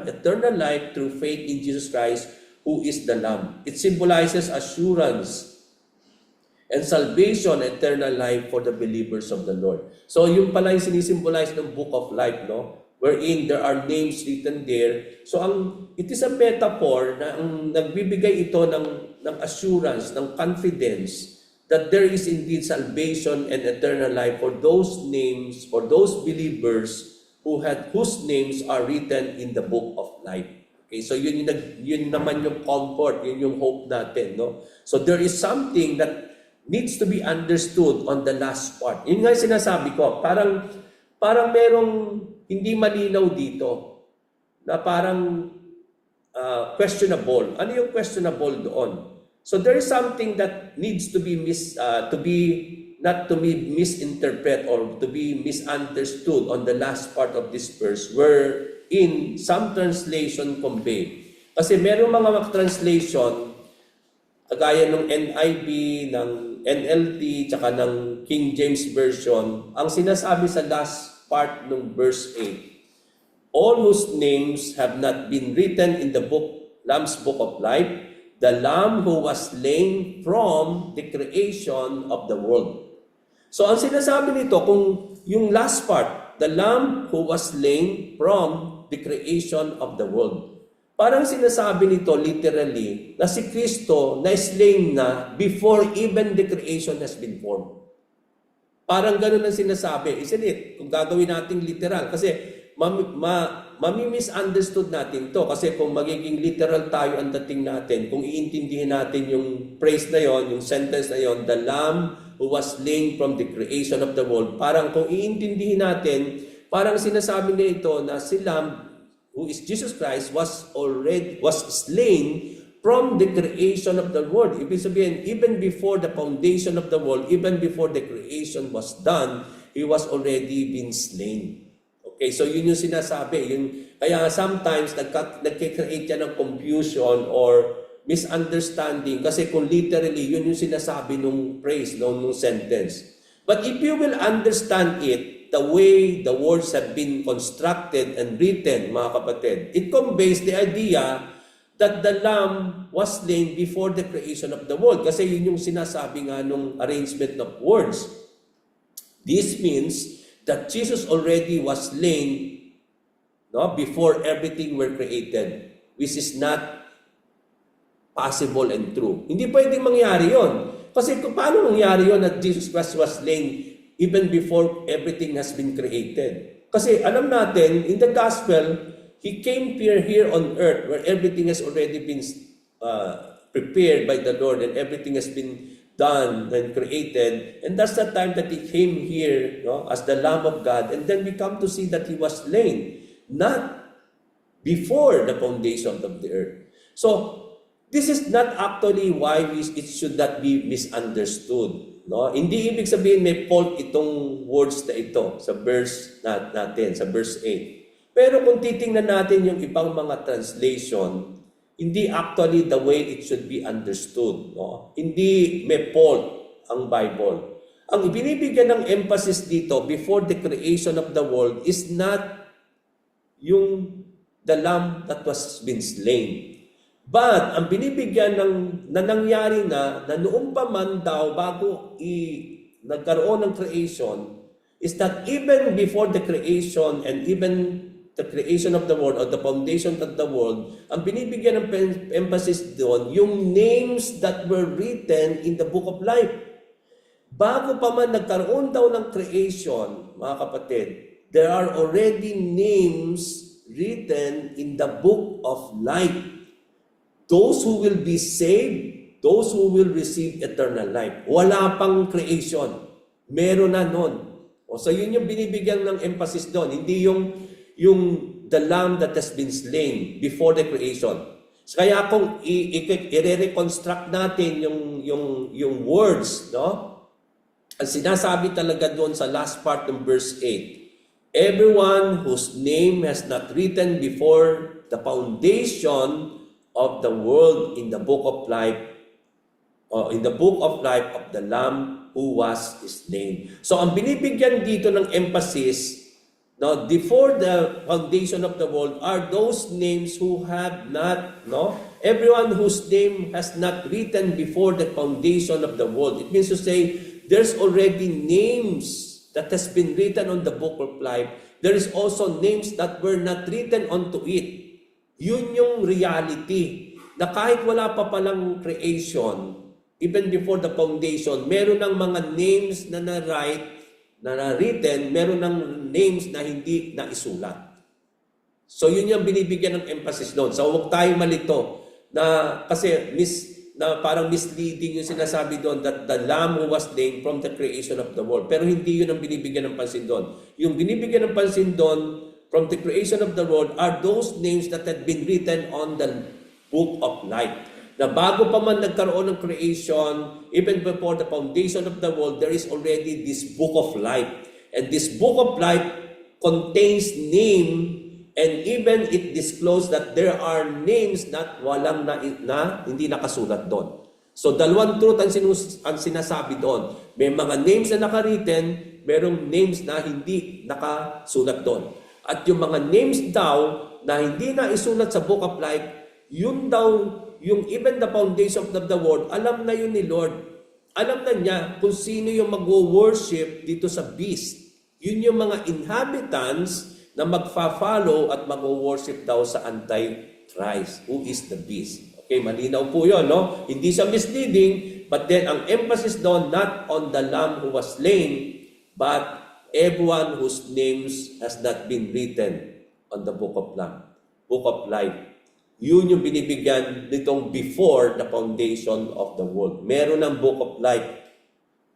eternal life through faith in Jesus Christ, who is the Lamb. It symbolizes assurance and salvation, eternal life for the believers of the Lord. So yung pala yung sinisimbolize ng Book of Life, no? Wherein there are names written there. So it is a metaphor na nagbibigay ito ng assurance, ng confidence that there is indeed salvation and eternal life for those names, for those believers whose names are written in the Book of Life. Okay, so yun naman yung comfort, yun yung hope natin, no? So there is something that needs to be understood on the last part. Yun nga yung sinasabi ko, parang merong hindi malinaw dito na parang questionable. Ano yung questionable doon? So there is something that needs to be not to be misinterpreted or to be misunderstood on the last part of this verse, wherein some translation convey. Kasi merong mga translation kagaya ng NIV, ng NLT, tsaka ng King James Version, ang sinasabi sa last part ng verse 8, all whose names have not been written in the Lamb's Book of Life, the Lamb who was slain from the creation of the world. So ang sinasabi nito, kung yung last part, the Lamb who was slain from the creation of the world, parang sinasabi nito literally na si Kristo na slain na before even the creation has been formed. Parang ganun ang sinasabi. Isn't it? Kung gagawin natin literal. Kasi mami-misunderstood natin to. Kasi kung magiging literal tayo ang dating natin, kung iintindihin natin yung phrase na yon, yung sentence na yon, the Lamb who was slain from the creation of the world, parang kung iintindihin natin, parang sinasabi na ito na si Lamb, who is Jesus Christ, was slain from the creation of the world. Ibig sabihin, even before the foundation of the world, even before the creation was done, He was already been slain. Okay, so yun yung sinasabi. Kaya sometimes nagkikreate yan ng confusion or misunderstanding kasi kung literally, yun yung sinasabi nung phrase, nung sentence. But if you will understand it, the way the words have been constructed and written, mga kapatid, it conveys the idea that the Lamb was slain before the creation of the world. Kasi yun yung sinasabi nga nung arrangement of words. This means that Jesus already was slain, no, before everything were created, which is not possible and true. Hindi pwedeng mangyari yon. Kasi paano nangyari yon that Jesus Christ was slain even before everything has been created? Kasi alam natin, in the gospel, He came here on earth where everything has already been prepared by the Lord and everything has been done and created. And that's the time that He came here, no, as the Lamb of God. And then we come to see that He was slain, not before the foundation of the earth. So, this is not actually why it should not be misunderstood. No? Hindi ibig sabihin may fault itong words na ito sa verse natin, sa verse 8. Pero kung titingnan natin yung ibang mga translation, hindi actually the way it should be understood. No? Hindi may fault ang Bible. Ang ibinibigyan ng emphasis dito before the creation of the world is not yung the Lamb that was been slain. But ang binibigyan na nangyari na noong pa man daw bago nagkaroon ng creation is that even before the creation and even the creation of the world or the foundation of the world, ang binibigyan ng emphasis doon, yung names that were written in the Book of Life. Bago pa man nagkaroon daw ng creation, mga kapatid, there are already names written in the Book of Life. Those who will be saved, those who will receive eternal life. Wala pang creation. Meron na nun. So yun yung binibigyan ng emphasis doon. Hindi yung the lamb that has been slain before the creation. So kaya kung i-reconstruct natin yung words, no? Ang sinasabi talaga doon sa last part ng verse 8, everyone whose name has not written before the foundation of the world in the book of life, or in the book of life of the Lamb who was slain. So ang binibigyan dito ng emphasis, no, before the foundation of the world are those names who have not, no, Everyone whose name has not written before the foundation of the world. It means to say, there's already names that has been written on the book of life. There is also names that were not written onto it. Yun yung reality. Na kahit wala pa palang creation, even before the foundation, meron ng mga names na na-written, meron ng names na hindi na isulat. So yun yung binibigyan ng emphasis doon. So huwag tayong malito na kasi parang misleading yung sinasabi doon that the Lamb who was slain from the creation of the world. Pero hindi yun ang binibigyan ng pansin doon. Yung binibigyan ng pansin doon from the creation of the world are those names that had been written on the book of life. Na bago pa man nagkaroon ng creation, even before the foundation of the world, there is already this book of life. And this book of life contains name, and even it disclosed that there are names that walang hindi nakasulat doon. So dalawang truth ang sinasabi doon. May mga names na nakaritten, merong names na hindi nakasulat doon. At yung mga names daw na hindi na isulat sa book of life, yun daw, yung even the foundation of the world, alam na yun ni Lord. Alam na niya kung sino yung mag-worship dito sa beast. Yun yung mga inhabitants na magfa-follow at mag-worship daw sa Antichrist, who is the beast. Okay, malinaw po yun, no? Hindi siya misleading, but then ang emphasis doon, not on the Lamb who was slain, but everyone whose names has not been written on the book of life. Yun yung binibigyan nitong before the foundation of the world. Meron ng book of life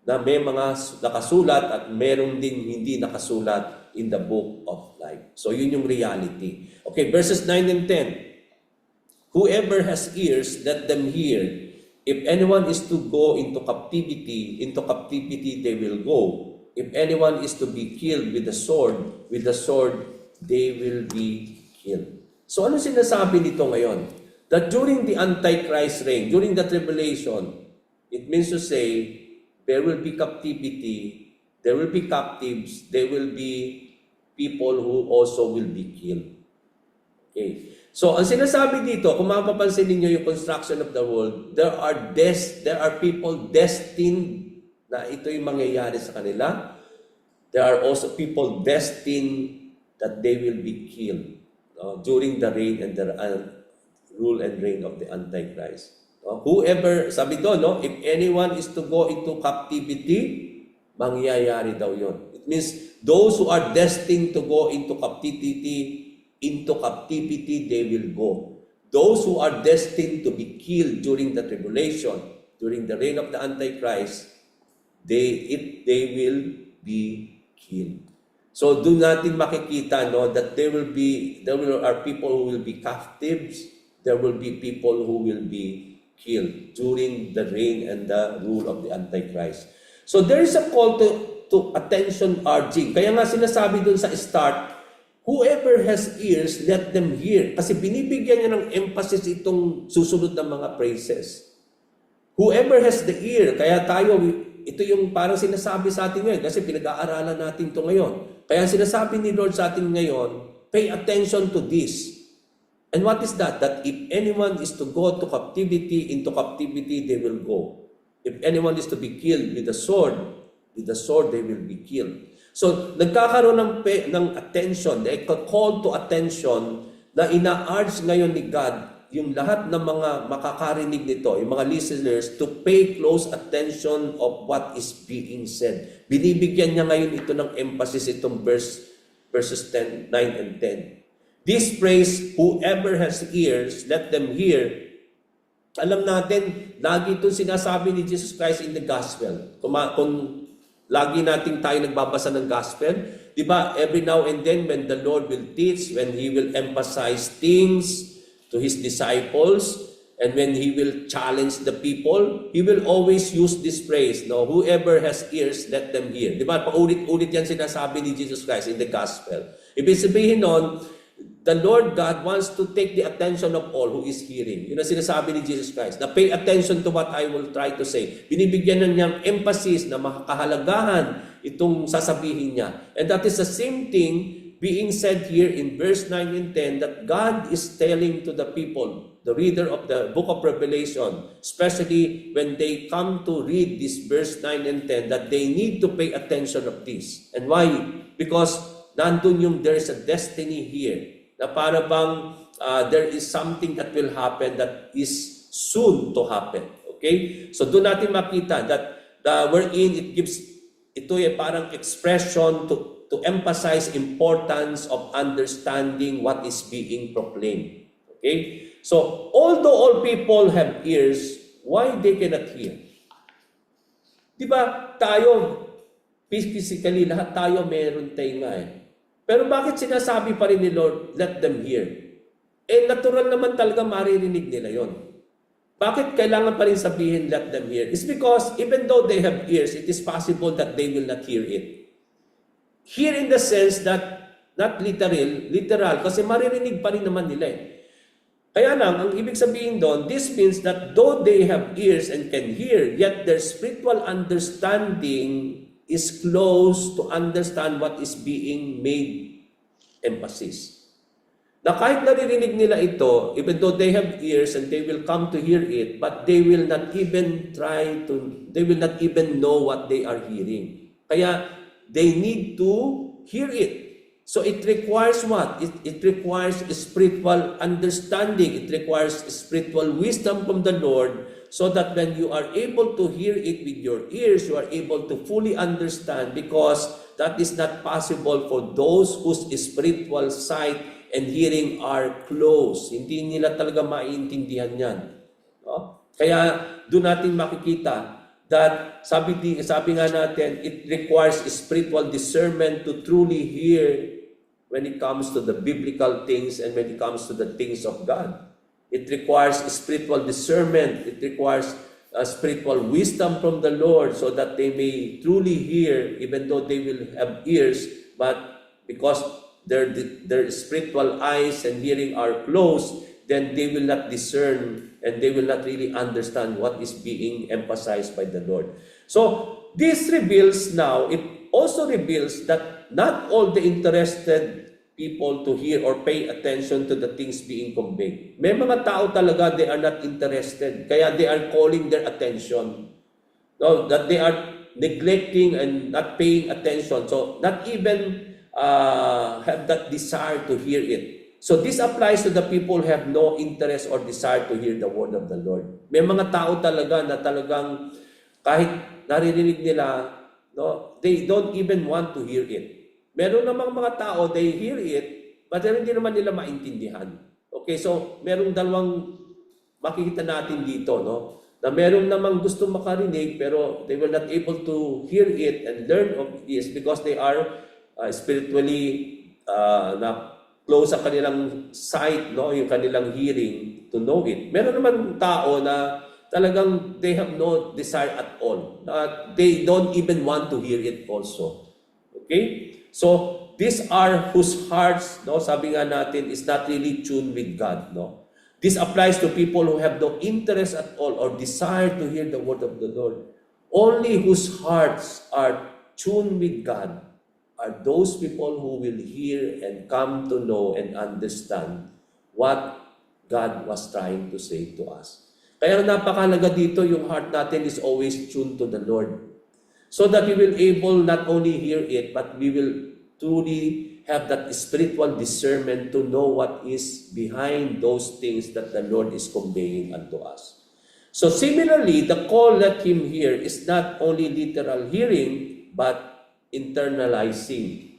na may mga nakasulat at meron din hindi nakasulat in the book of life. So yun yung reality. Okay, verses 9 and 10. Whoever has ears, let them hear. If anyone is to go into captivity they will go. If anyone is to be killed with the sword they will be killed. So ano sinasabi nito ngayon? That during the Antichrist reign, during the tribulation, it means to say, there will be captivity, there will be captives, there will be people who also will be killed. Okay. So ang sinasabi dito, kung mapapansin niyo yung construction of the world, there are people destined na ito yung mangyayari sa kanila. There are also people destined that they will be killed during the reign and the rule and reign of the Antichrist. Whoever, sabi doon, no, if anyone is to go into captivity, mangyayari daw yon. It means those who are destined to go into captivity, they will go. Those who are destined to be killed during the tribulation, during the reign of the Antichrist, they will be killed. So doon natin makikita that there are people who will be captives, there will be people who will be killed during the reign and the rule of the Antichrist. So there is a call to attention urging. Kaya nga sinasabi doon sa start, whoever has ears, let them hear. Kasi binibigyan niya ng emphasis itong susunod na mga phrases. Whoever has the ear, kaya tayo, ito yung parang sinasabi sa atin ngayon kasi pinag-aaralan natin ito ngayon. Kaya sinasabi ni Lord sa atin ngayon, pay attention to this. And what is that? That if anyone is to go to captivity, into captivity they will go. If anyone is to be killed with the sword they will be killed. So, nagkakaroon ng attention, a call to attention na ina-urge ngayon ni God yung lahat ng mga makakarinig nito, yung mga listeners, to pay close attention of what is being said. Binibigyan niya ngayon ito ng emphasis, itong verses 9 and 10. This phrase, whoever has ears, let them hear. Alam natin, lagi itong sinasabi ni Jesus Christ in the gospel. Kung lagi natin tayo nagbabasa ng gospel, di ba, every now and then when the Lord will teach, when He will emphasize things to His disciples, and when He will challenge the people, He will always use this phrase, no? Whoever has ears, let them hear. Di ba? Paulit-ulit yan sinasabi ni Jesus Christ in the gospel. Ibig sabihin nun, the Lord God wants to take the attention of all who is hearing. Yun ang sinasabi ni Jesus Christ, na pay attention to what I will try to say. Binibigyan na niyang emphasis na makahalagahan itong sasabihin niya. And that is the same thing being said here in verse 9 and 10 that God is telling to the people, the reader of the book of Revelation, especially when they come to read this verse 9 and 10, that they need to pay attention of this. And why? Because nandun yung there's a destiny here na para bang there is something that will happen that is soon to happen. Okay? So doon natin makita that wherein it gives, ito ay parang expression to emphasize importance of understanding what is being proclaimed. Okay? So, although all people have ears, why they cannot hear? Di ba tayo, physically, lahat tayo meron tenga eh. Pero bakit sinasabi pa rin ni Lord, let them hear? Eh, natural naman talaga maririnig nila yon. Bakit kailangan pa rin sabihin, let them hear? It's because even though they have ears, it is possible that they will not hear it. Hear in the sense that, not literal, kasi maririnig pa rin naman nila eh. Kaya lang, ang ibig sabihin doon, this means that though they have ears and can hear, yet their spiritual understanding is close to understand what is being made emphasis. Na kahit naririnig nila ito, even though they have ears and they will come to hear it, but they will not even know what they are hearing. Kaya, they need to hear it. So it requires what? It requires spiritual understanding. It requires spiritual wisdom from the Lord so that when you are able to hear it with your ears, you are able to fully understand, because that is not possible for those whose spiritual sight and hearing are close. Hindi nila talaga maintindihan yan. No? Kaya doon natin makikita that sabi nga natin, it requires spiritual discernment to truly hear when it comes to the biblical things and when it comes to the things of God. It requires spiritual discernment. It requires spiritual wisdom from the Lord so that they may truly hear, even though they will have ears, but because their spiritual eyes and hearing are closed, then they will not discern and they will not really understand what is being emphasized by the Lord. So, this reveals now, it also reveals that not all the interested people to hear or pay attention to the things being conveyed. May mga tao talaga, they are not interested. Kaya they are calling their attention. No, that they are neglecting and not paying attention. So, not even have that desire to hear it. So this applies to the people who have no interest or desire to hear the word of the Lord. May mga tao talaga na talagang kahit naririnig nila, no, they don't even want to hear it. Meron namang mga tao, they hear it, but hindi naman nila maintindihan. Okay, so merong dalawang makikita natin dito, no? Na meron namang gusto makarinig, pero they were not able to hear it and learn of this because they are spiritually na close sa kanilang sight, no, yung kanilang hearing to know it. Meron naman tao na talagang they have no desire at all. They don't even want to hear it also. Okay? So, these are whose hearts, no, sabi nga natin, is not really tuned with God, no. This applies to people who have no interest at all or desire to hear the word of the Lord. Only whose hearts are tuned with God are those people who will hear and come to know and understand what God was trying to say to us. Kaya napakalaga dito, yung heart natin is always tuned to the Lord. So that we will able not only hear it, but we will truly have that spiritual discernment to know what is behind those things that the Lord is conveying unto us. So similarly, the call let him hear is not only literal hearing, but internalizing.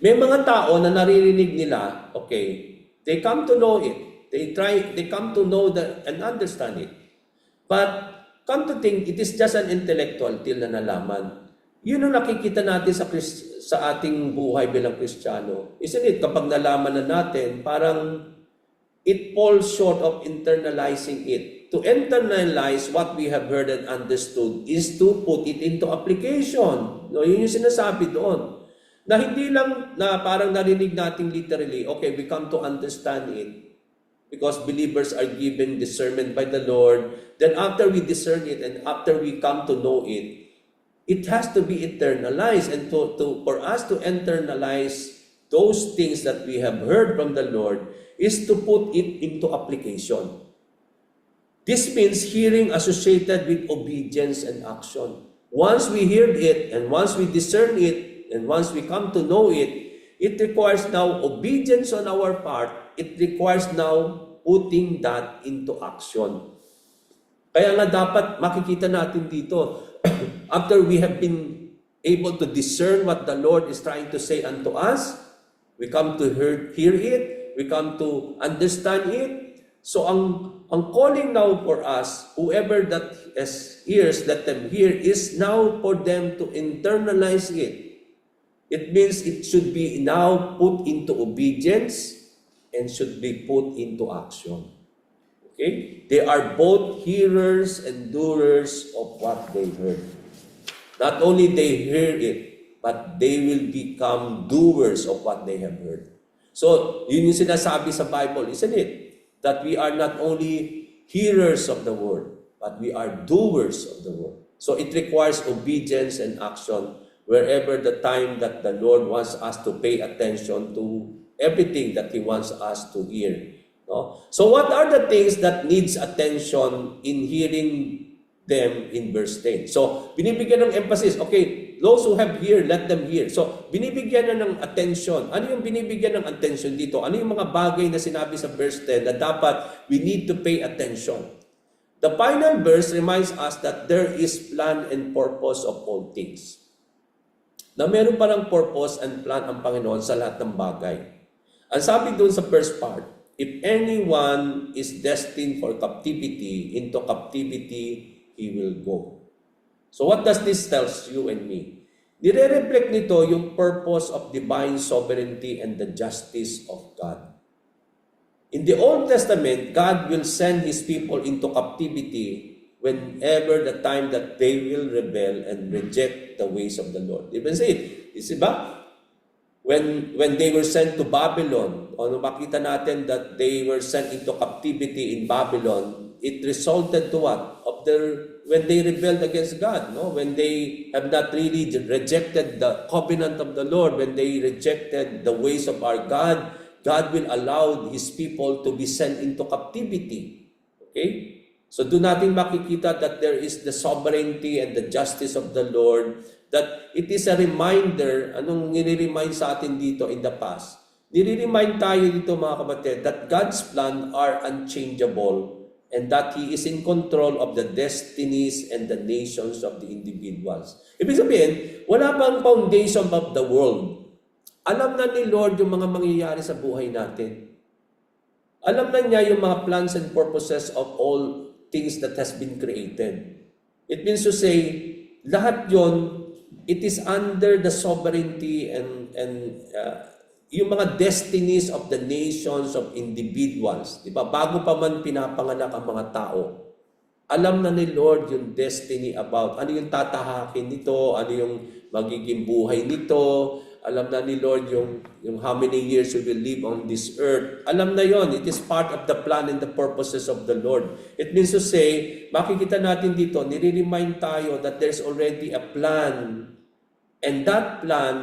May mga tao na naririnig nila, okay, they come to know it. They come to know that and understand it. But come to think, it is just an intellectual till na nalaman. Yun ang nakikita natin sa ating buhay bilang Kristiyano. Isn't it? Kapag nalaman na natin, parang it falls short of internalizing it. To internalize what we have heard and understood is to put it into application. No, yun yung sinasabi doon. Na hindi lang na parang narinig natin literally, okay, we come to understand it because believers are given discernment by the Lord. Then after we discern it and after we come to know it, it has to be internalized. And for us to internalize those things that we have heard from the Lord is to put it into application. This means hearing associated with obedience and action. Once we hear it, and once we discern it, and once we come to know it, it requires now obedience on our part. It requires now putting that into action. Kaya nga dapat makikita natin dito, after we have been able to discern what the Lord is trying to say unto us, we come to hear it, we come to understand it. So ang calling now for us, whoever that hears, let them hear, is now for them to internalize it. It means it should be now put into obedience and should be put into action. Okay? They are both hearers and doers of what they heard. Not only they hear it, but they will become doers of what they have heard. So, yun yung sinasabi sa Bible, isn't it? That we are not only hearers of the word, but we are doers of the word. So it requires obedience and action wherever the time that the Lord wants us to pay attention to everything that He wants us to hear. No? So what are the things that needs attention in hearing them in verse 10? So binibigyan ng emphasis, okay, those who have ear, let them hear. So, binibigyan na ng attention. Ano yung binibigyan ng attention dito? Ano yung mga bagay na sinabi sa verse 10 na dapat we need to pay attention? The final verse reminds us that there is plan and purpose of all things. Na meron parang purpose and plan ang Panginoon sa lahat ng bagay. Ang sabi doon sa first part, if anyone is destined for captivity, into captivity he will go. So what does this tell you and me? Nire-reflect nito yung purpose of divine sovereignty and the justice of God. In the Old Testament, God will send His people into captivity whenever the time that they will rebel and reject the ways of the Lord. Even say it. Is it ba? When they were sent to Babylon, makita natin that they were sent into captivity in Babylon, it resulted to what? When they rebelled against God, no? When they have not really rejected the covenant of the Lord, when they rejected the ways of our God, God will allow His people to be sent into captivity. Okay? So doon natin makikita that there is the sovereignty and the justice of the Lord, that it is a reminder, anong nire-remind sa atin dito in the past? Nire-remind tayo dito mga kapatid that God's plan are unchangeable and that He is in control of the destinies and the nations of the individuals. Ibig sabihin, wala pang foundation of the world. Alam na ni Lord yung mga mangyayari sa buhay natin. Alam na niya yung mga plans and purposes of all things that has been created. It means to say, lahat yon, it is under the sovereignty and yung mga destinies of the nations of individuals. Di ba? Bago pa man pinapanganak ang mga tao, alam na ni Lord yung destiny about ano yung tatahakin nito, ano yung magiging buhay nito. Alam na ni Lord yung how many years we will live on this earth. Alam na yon. It is part of the plan and the purposes of the Lord. It means to say, makikita natin dito, nire-remind tayo that there's already a plan. And that plan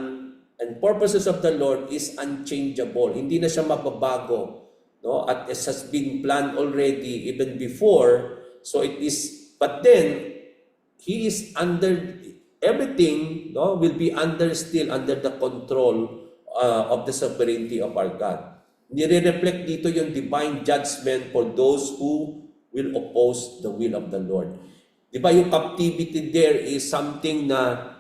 and purposes of the Lord is unchangeable. Hindi na siya mababago. No? At it has been planned already even before. So it is, but then, He is under, everything will be still under the control of the sovereignty of our God. Nire-reflect dito yung divine judgment for those who will oppose the will of the Lord. Di ba yung captivity there is something na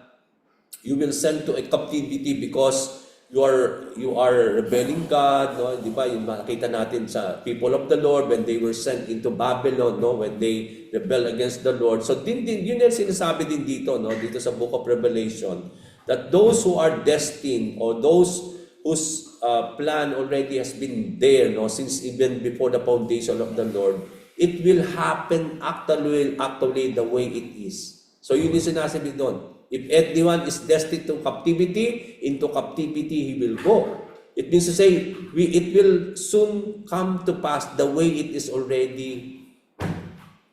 you will send to a captivity because you are rebelling God, no? Di ba? Yung makita natin sa people of the Lord when they were sent into Babylon, no? When they rebel against the Lord. So yun yung sinasabi din dito, no? Dito sa book of Revelation, that those who are destined or those whose plan already has been there, no? Since even before the foundation of the Lord, it will happen actually the way it is. So yun yung sinasabi doon. If anyone is destined to captivity, into captivity he will go. It means to say, it will soon come to pass the way it is already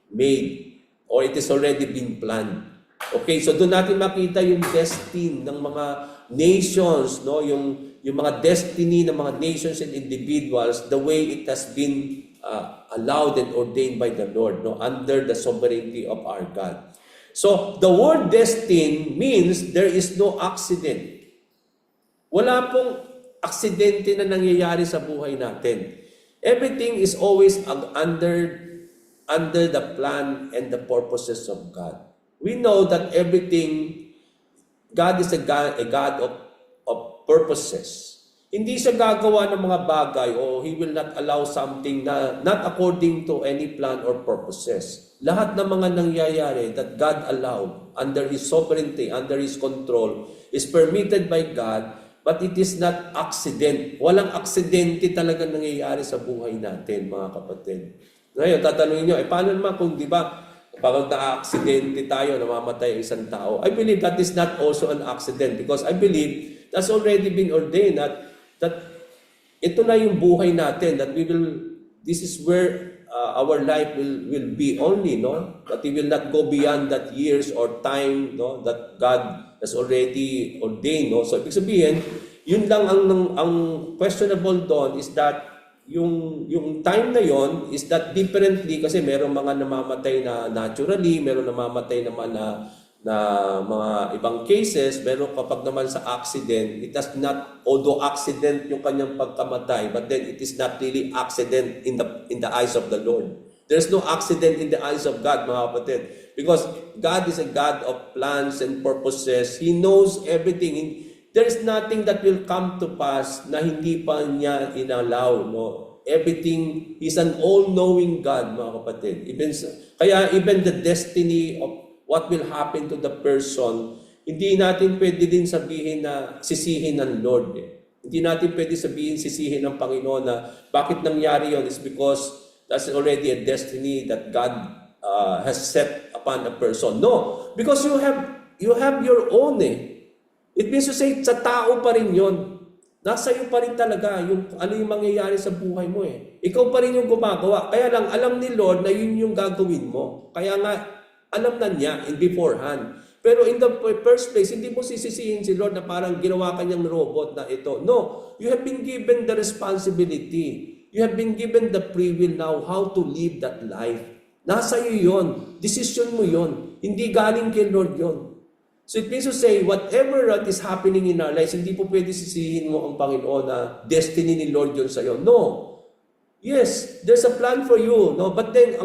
made or it is already been planned. Okay, so doon natin makita yung destiny ng mga nations, no, yung mga destiny ng mga nations and individuals, the way it has been allowed and ordained by the Lord, no, under the sovereignty of our God. So, the word destined means there is no accident. Wala pong aksidente na nangyayari sa buhay natin. Everything is always under the plan and the purposes of God. We know that God is a God of purposes. Hindi siya gagawa ng mga bagay o He will not allow something na not according to any plan or purposes. Lahat ng mga nangyayari that God allowed under His sovereignty, under His control, is permitted by God, but it is not accident. Walang aksidente talaga nangyayari sa buhay natin, mga kapatid. Ngayon, tatanungin nyo, paano naman kung di ba, pag na-aksidente tayo, namamatay ang isang tao? I believe that is not also an accident because I believe that's already been ordained that ito na yung buhay natin, that this is where our life will be only, no? That we will not go beyond that years or time, no? That God has already ordained, no? So, ibig sabihin, yun lang ang questionable doon is that yung time na yon is that differently kasi meron mga namamatay na naturally, meron namamatay naman na mga ibang cases, pero kapag naman sa accident, it has not, although accident yung kanyang pagkamatay, but then it is not really accident in the eyes of the Lord. There's no accident in the eyes of God, mga kapatid. Because God is a God of plans and purposes. He knows everything. There is nothing that will come to pass na hindi pa niya inallow, no? Everything, He's an all-knowing God, mga kapatid. Kaya even the destiny of what will happen to the person, hindi natin pwede din sabihin na sisihin ng Lord. Hindi natin pwede sisihin ng Panginoon na bakit nangyari yon is because that's already a destiny that God has set upon a person. No, because you have your own It means to say, sa tao pa rin yon. Nasa iyo pa rin talaga yung ano yung mangyayari sa buhay mo Ikaw pa rin yung gumagawa. Kaya lang, alam ni Lord na yun yung gagawin mo. Kaya nga, alam na niya in beforehand. Pero in the first place, hindi mo sisisihin si Lord na parang ginawa kanyang robot na ito. No, you have been given the responsibility. You have been given the free will now how to live that life. Nasa iyo yon. Decision mo yon. Hindi galing kay Lord yon. So it means to say, whatever that is happening in our lives, hindi po pwede sisihin mo ang Panginoon na destiny ni Lord yun sa'yo. No. Yes, there's a plan for you. No? But then,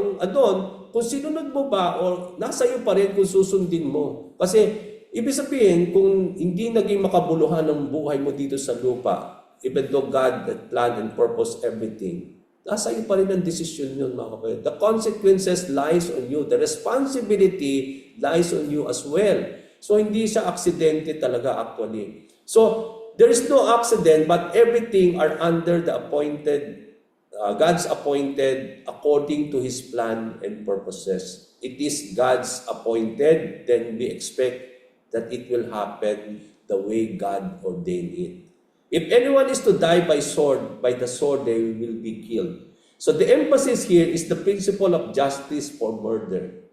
kung sinunod mo ba, o nasa iyo pa rin kung susundin mo. Kasi, ibig sabihin, kung hindi naging makabuluhan ng buhay mo dito sa lupa, even though God that plan and purpose everything, nasa iyo pa rin ang desisyon yun, mga kapatid. The consequences lies on you. The responsibility lies on you as well. So, hindi siya aksidente talaga actually. So, there is no accident, but everything are under the appointed, God's appointed according to His plan and purposes. It is God's appointed, then we expect that it will happen the way God ordained it. If anyone is to die by the sword they will be killed. So the emphasis here is the principle of justice for murder.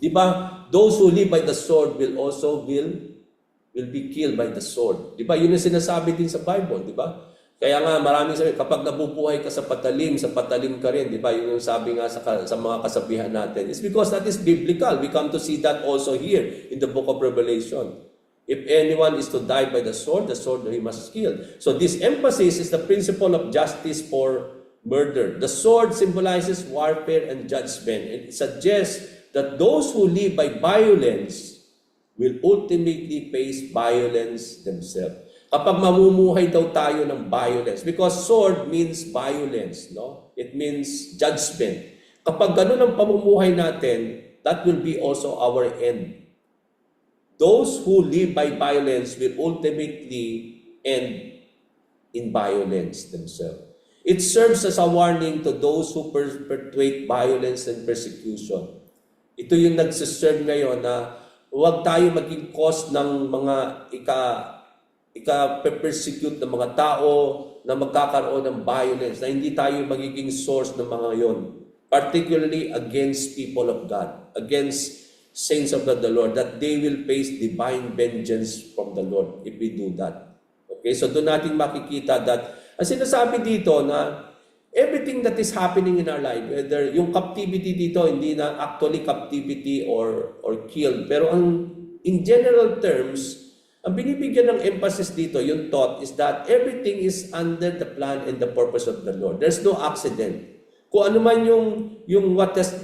Diba? Those who live by the sword will be killed by the sword. Diba? Yun ang sinasabi din sa Bible, diba? Kaya nga maraming sabi, kapag nabubuhay ka sa patalim ka rin, diba? Yun yung sabi nga sa mga kasabihan natin. It's because that is biblical. We come to see that also here in the book of Revelation. If anyone is to die by the sword he must kill. So this emphasis is the principle of justice for murder. The sword symbolizes warfare and judgment. It suggests that those who live by violence will ultimately face violence themselves. Kapag mamumuhay daw tayo ng violence, because sword means violence, no? It means judgment. Kapag ganun ang pamumuhay natin, that will be also our end. Those who live by violence will ultimately end in violence themselves. It serves as a warning to those who perpetuate violence and persecution. Ito yung nagsiserve ngayon na huwag tayo maging cause ng mga ika-persecute ng mga tao na magkakaroon ng violence, na hindi tayo magiging source ng mga yon. Particularly against people of God, against saints of the Lord, that they will face divine vengeance from the Lord if we do that. Okay, so doon natin makikita that, ang sinasabi dito na everything that is happening in our life, whether yung captivity dito, hindi na actually captivity or killed, pero in general terms, ang binibigyan ng emphasis dito, yung thought, is that everything is under the plan and the purpose of the Lord. There's no accident. Kung ano man yung what has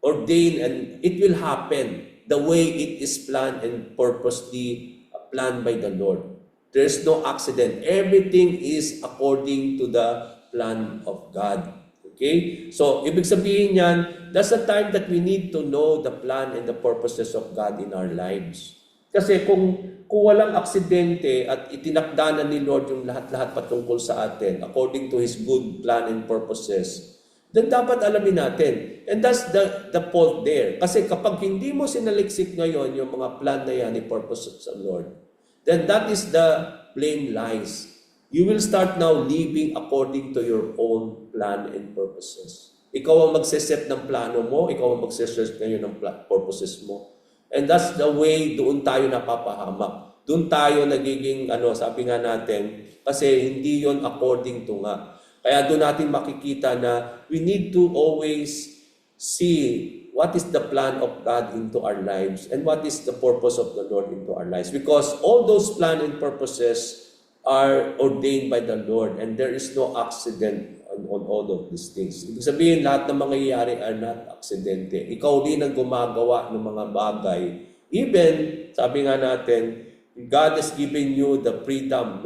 ordained, and it will happen the way it is planned and purposely planned by the Lord. There's no accident. Everything is according to the plan of God. Okay? So, ibig sabihin yan, that's the time that we need to know the plan and the purposes of God in our lives. Kasi kung walang aksidente at itinakdanan ni Lord yung lahat-lahat patungkol sa atin according to His good plan and purposes, then dapat alamin natin. And that's the point there. Kasi kapag hindi mo sinaliksik ngayon yung mga plan na yan, ni purposes of the Lord, then that is the blame lies. You will start now living according to your own plan and purposes. Ikaw ang magsiset ng plano mo, ikaw ang magsiset ngayon ng purposes mo. And that's the way doon tayo napapahamak. Doon tayo nagiging, sabi nga natin, kasi hindi yon according to nga. Kaya doon natin makikita na we need to always see what is the plan of God into our lives and what is the purpose of the Lord into our lives. Because all those plans and purposes are ordained by the Lord and there is no accident on all of these things. Ibig sabihin, lahat ng mangyayari are not aksidente. Ikaw din ang gumagawa ng mga bagay. Even, sabi nga natin, God has given you the freedom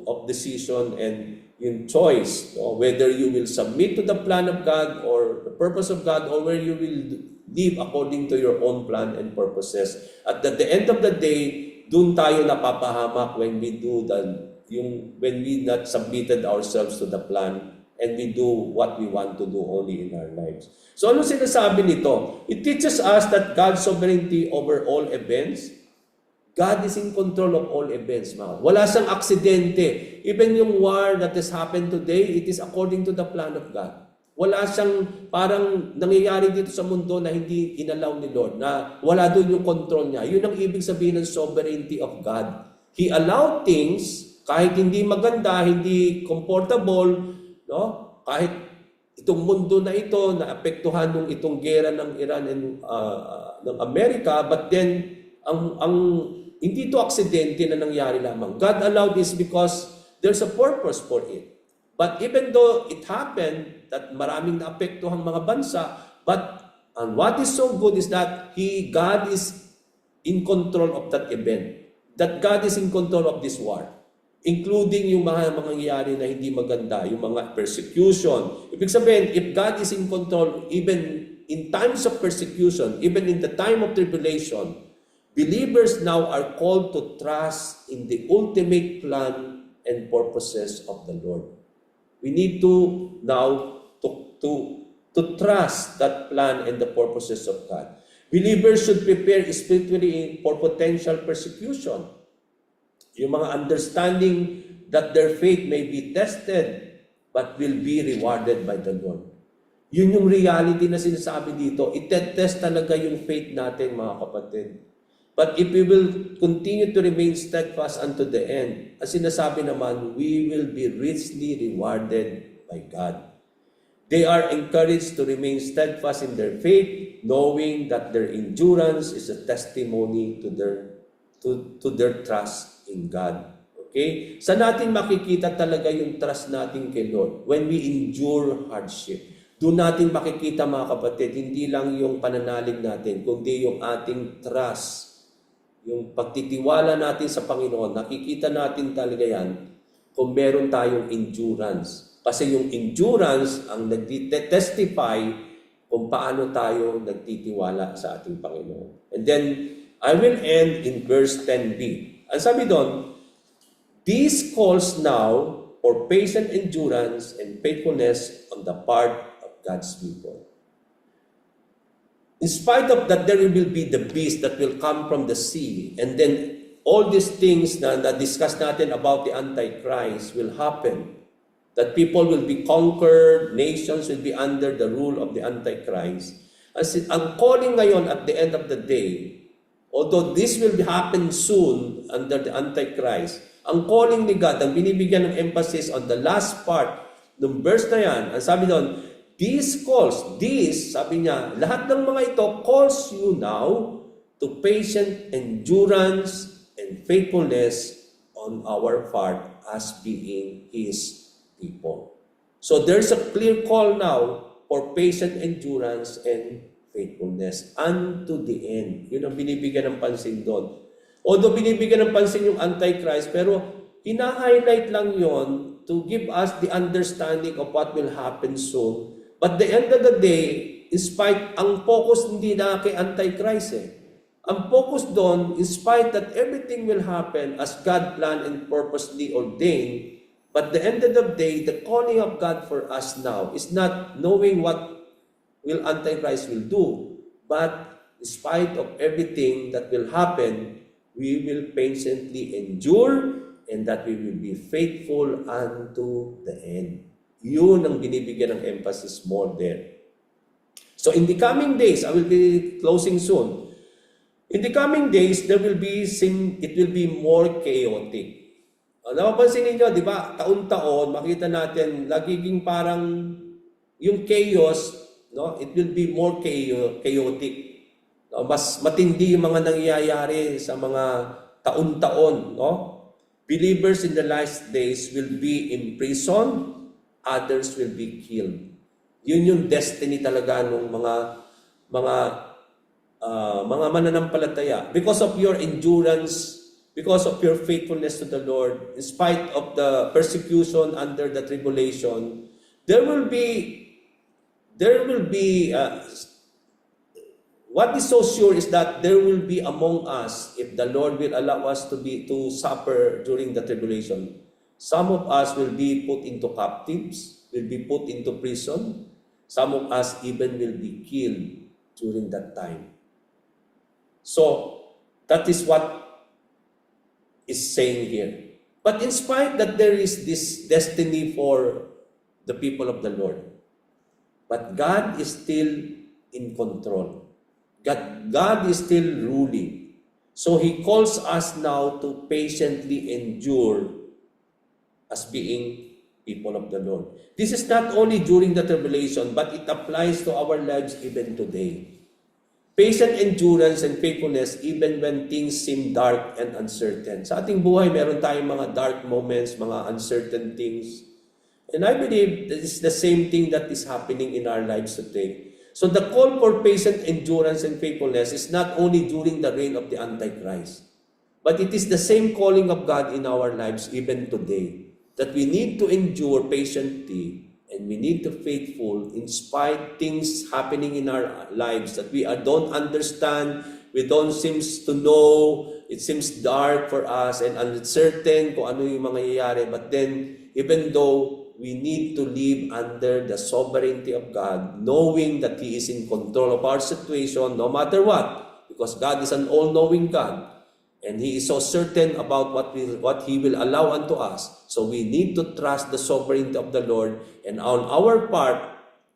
of decision and yung choice, whether you will submit to the plan of God or the purpose of God, or where you will live according to your own plan and purposes. At the end of the day, dun tayo napapahamak when we do when we not submitted ourselves to the plan and we do what we want to do only in our lives. So ano sinasabi nito? It teaches us that God's sovereignty over all events. God is in control of all events, mga. Wala siyang aksidente. Even yung war that has happened today, it is according to the plan of God. Wala siyang parang nangyayari dito sa mundo na hindi inalaw ni Lord, na wala doon yung control niya. Yun ang ibig sabihin ng sovereignty of God. He allowed things, kahit hindi maganda, hindi comfortable, kahit itong mundo na ito, naapektuhan ng itong gera ng Iran and ng Amerika, but then, hindi ito aksidente na nangyari lamang. God allowed this because there's a purpose for it. But even though it happened that maraming naapektuhang mga bansa, and what is so good is that God is in control of that event. That God is in control of this war. Including yung mga mangyayari na hindi maganda, yung mga persecution. Ibig sabihin, if God is in control, even in times of persecution, even in the time of tribulation, believers now are called to trust in the ultimate plan and purposes of the Lord. We need to now to trust that plan and the purposes of God. Believers should prepare spiritually for potential persecution. Yung mga understanding that their faith may be tested but will be rewarded by the Lord. Yun yung reality na sinasabi dito. Itetest talaga yung faith natin, mga kapatid. But if we will continue to remain steadfast unto the end, as sinasabi naman, we will be richly rewarded by God. They are encouraged to remain steadfast in their faith, knowing that their endurance is a testimony to their trust in God. Okay? Saan natin makikita talaga yung trust natin kay Lord? When we endure hardship. Doon natin makikita, mga kapatid, hindi lang yung pananalig natin, kundi yung ating trust. Yung pagtitiwala natin sa Panginoon, nakikita natin talaga yan kung meron tayong endurance. Kasi yung endurance ang nag-testify kung paano tayo nagtitiwala sa ating Panginoon. And then, I will end in verse 10b. Ang sabi doon, this calls now for patient endurance and faithfulness on the part of God's people. In spite of that, there will be the beast that will come from the sea. And then, all these things na discuss natin about the Antichrist will happen. That people will be conquered, nations will be under the rule of the Antichrist. Ang calling ngayon at the end of the day, although this will happen soon under the Antichrist, ang calling ni God, ang binibigyan ng emphasis on the last part ng verse na yan, ang sabi doon, these calls, sabi niya, lahat ng mga ito calls you now to patient endurance and faithfulness on our part as being His people. So there's a clear call now for patient endurance and faithfulness unto the end. Yun ang binibigyan ng pansin doon. Although binibigyan ng pansin yung Antichrist, pero hina-highlight lang yon to give us the understanding of what will happen soon. But the end of the day, despite ang focus hindi na kay Antichrist Ang focus doon, in spite that everything will happen as God planned and purposely ordained, but the end of the day, the calling of God for us now is not knowing what will Antichrist will do, but in spite of everything that will happen, we will patiently endure and that we will be faithful unto the end. Yun ang binibigyan ng emphasis more there. So in the coming days, I will be closing soon. In the coming days, it will be more chaotic. Napapansin ninyo, di ba, taon-taon, makita natin, nagiging parang yung chaos, no? It will be more chaotic. No? Mas matindi yung mga nangyayari sa mga taon-taon, no? Believers in the last days will be imprisoned, others will be killed. Yun yung destiny talaga ng mga mananampalataya. Because of your endurance, because of your faithfulness to the Lord, in spite of the persecution under the tribulation, there will be what is so sure is that there will be among us, if the Lord will allow us to suffer during the tribulation, some of us will be put into captives, will be put into prison. Some of us even will be killed during that time. So, that is what is saying here. But in spite that there is this destiny for the people of the Lord, but God is still in control. God is still ruling. So He calls us now to patiently endure as being people of the Lord. This is not only during the tribulation, but it applies to our lives even today. Patient endurance and faithfulness even when things seem dark and uncertain. Sa ating buhay, meron tayong mga dark moments, mga uncertain things. And I believe that is the same thing that is happening in our lives today. So the call for patient endurance and faithfulness is not only during the reign of the Antichrist, but it is the same calling of God in our lives even today. That we need to endure patiently and we need to be faithful in spite things happening in our lives that we don't understand, we don't seem to know, it seems dark for us and uncertain kung ano yung mangyayari. But then, even though we need to live under the sovereignty of God, knowing that He is in control of our situation no matter what, because God is an all-knowing God. And He is so certain about what He will allow unto us. So we need to trust the sovereignty of the Lord. And on our part,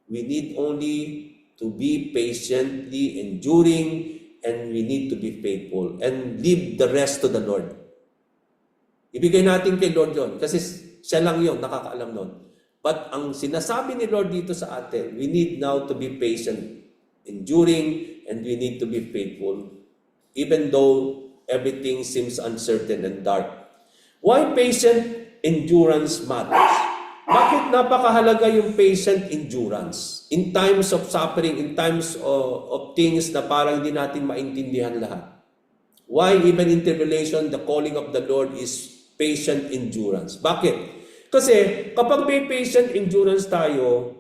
we need only to be patiently enduring and we need to be faithful and leave the rest to the Lord. Ibigay natin kay Lord yon kasi siya lang yon nakakaalam nun. But ang sinasabi ni Lord dito sa atin, we need now to be patient, enduring, and we need to be faithful even though everything seems uncertain and dark. Why patient endurance matters? Bakit napakahalaga yung patient endurance? In times of suffering, in times of things na parang hindi natin maintindihan lahat. Why even in tribulation, the calling of the Lord is patient endurance. Bakit? Kasi kapag may patient endurance tayo,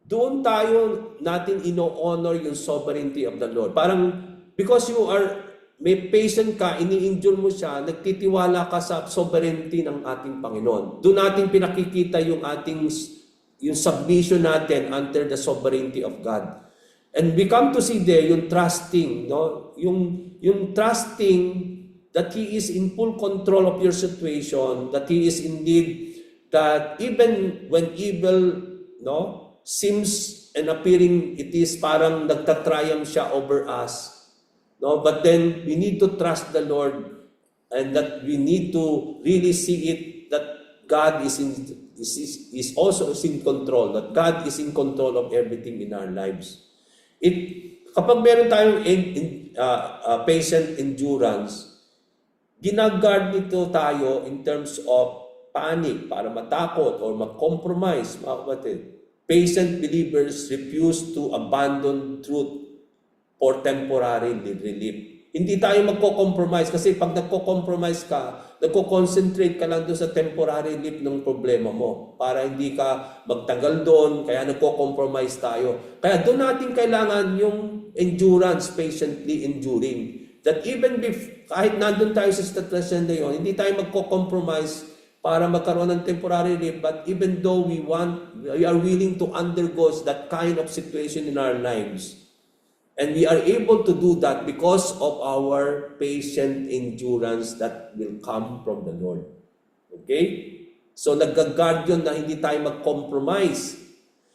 doon tayo natin ino-honor yung sovereignty of the Lord. Parang because may patient ka, ini-endure mo siya, nagtitiwala ka sa sovereignty ng ating Panginoon. Doon natin pinakikita yung submission natin under the sovereignty of God. And we come to see there yung trusting, no? Yung trusting that He is in full control of your situation, that He is indeed, that even when evil, no, seems and appearing it is parang nagtatriumph siya over us. No, but then we need to trust the Lord, and that we need to really see it that God is also in control, that God is in control of everything in our lives. Kapag meron tayong patient endurance, ginagard nito tayo in terms of panic, para matakot or mag-compromise, mga kapatid. Patient believers refuse to abandon truth for temporary relief. Hindi tayo magko-compromise kasi pag nagko-compromise ka, nagko-concentrate ka lang doon sa temporary relief ng problema mo para hindi ka magtagal doon, kaya nagko-compromise tayo. Kaya doon natin kailangan yung endurance, patiently enduring. That even kahit nandun tayo sa sitwasyon na yun, hindi tayo magko-compromise para magkaroon ng temporary relief, but even though we are willing to undergo that kind of situation in our lives, and we are able to do that because of our patient endurance that will come from the Lord. Okay? So, nag-guard yun na hindi tayo mag-compromise.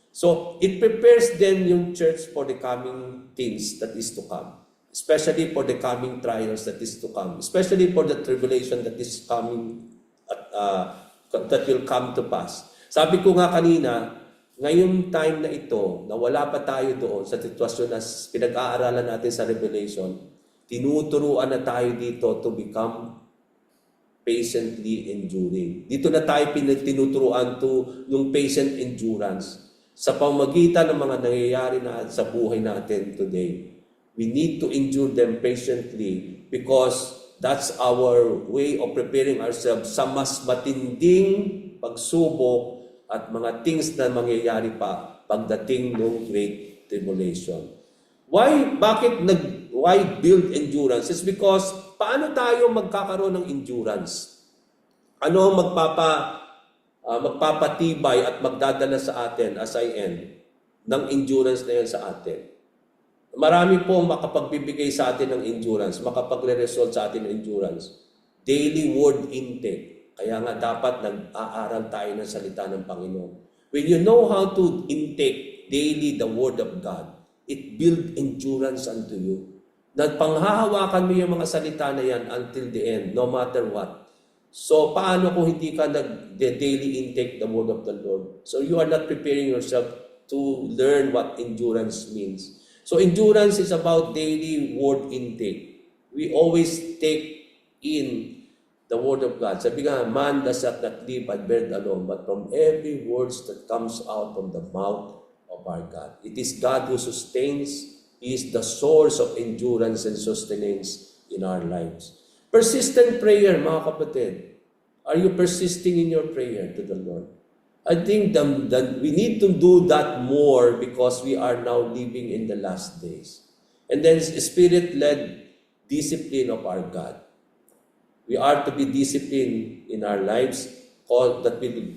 So, it prepares then yung church for the coming things that is to come. Especially for the coming trials that is to come. Especially for the tribulation that is coming, that will come to pass. Sabi ko nga kanina, ngayong time na ito, na wala pa tayo doon sa sitwasyon na pinag-aaralan natin sa Revelation, tinuturuan na tayo dito to become patiently enduring. Dito na tayo tinuturuan to yung patient endurance sa pamamagitan ng mga nangyayari na sa buhay natin today. We need to endure them patiently because that's our way of preparing ourselves sa mas matinding pagsubok at mga things na mangyayari pa pagdating ng Great Tribulation. Why build endurance? It's because paano tayo magkakaroon ng endurance? Ano ang magpapatibay at magdadala sa atin, as I end, ng endurance na yan sa atin? Marami pong makapagbibigay sa atin ng endurance, makapagre-result sa atin ng endurance. Daily word intake. Kaya nga dapat nag-aaral tayo ng salita ng Panginoon. When you know how to intake daily the Word of God, it builds endurance unto you. Panghahawakan mo yung mga salita na yan until the end, no matter what. So, paano kung hindi ka daily intake the Word of the Lord? So, you are not preparing yourself to learn what endurance means. So, endurance is about daily Word intake. We always take in the Word of God. Sabi nga, man does not live by bread alone, but from every word that comes out from the mouth of our God. It is God who sustains. He is the source of endurance and sustenance in our lives. Persistent prayer, mga kapatid. Are you persisting in your prayer to the Lord? I think that we need to do that more because we are now living in the last days. And then Spirit-led discipline of our God. We are to be disciplined in our lives, that will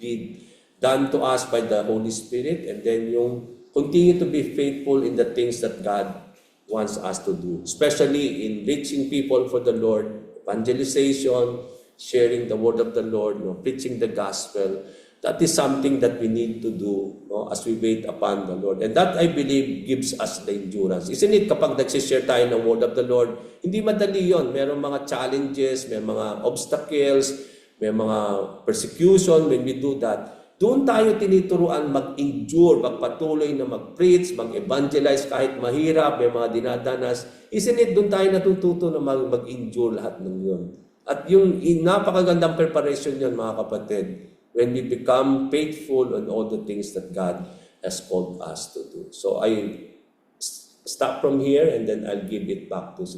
be done to us by the Holy Spirit, and then yung continue to be faithful in the things that God wants us to do, especially in reaching people for the Lord, evangelization, sharing the word of the Lord, preaching the gospel. That is something that we need to do as we wait upon the Lord. And that, I believe, gives us the endurance. Isn't it, kapag nagsishare tayo ng word of the Lord, hindi madali yon. Merong mga challenges, may mga obstacles, may mga persecution when we do that. Doon tayo tinituruan mag-endure, magpatuloy na mag-preach, mag-evangelize kahit mahirap, may mga dinadanas. Isn't it, doon tayo natututo na mag-endure lahat ng yun. At yung napakagandang preparation yun, mga kapatid, when we become faithful on all the things that God has called us to do. So I stop from here and then I'll give it back to Sister.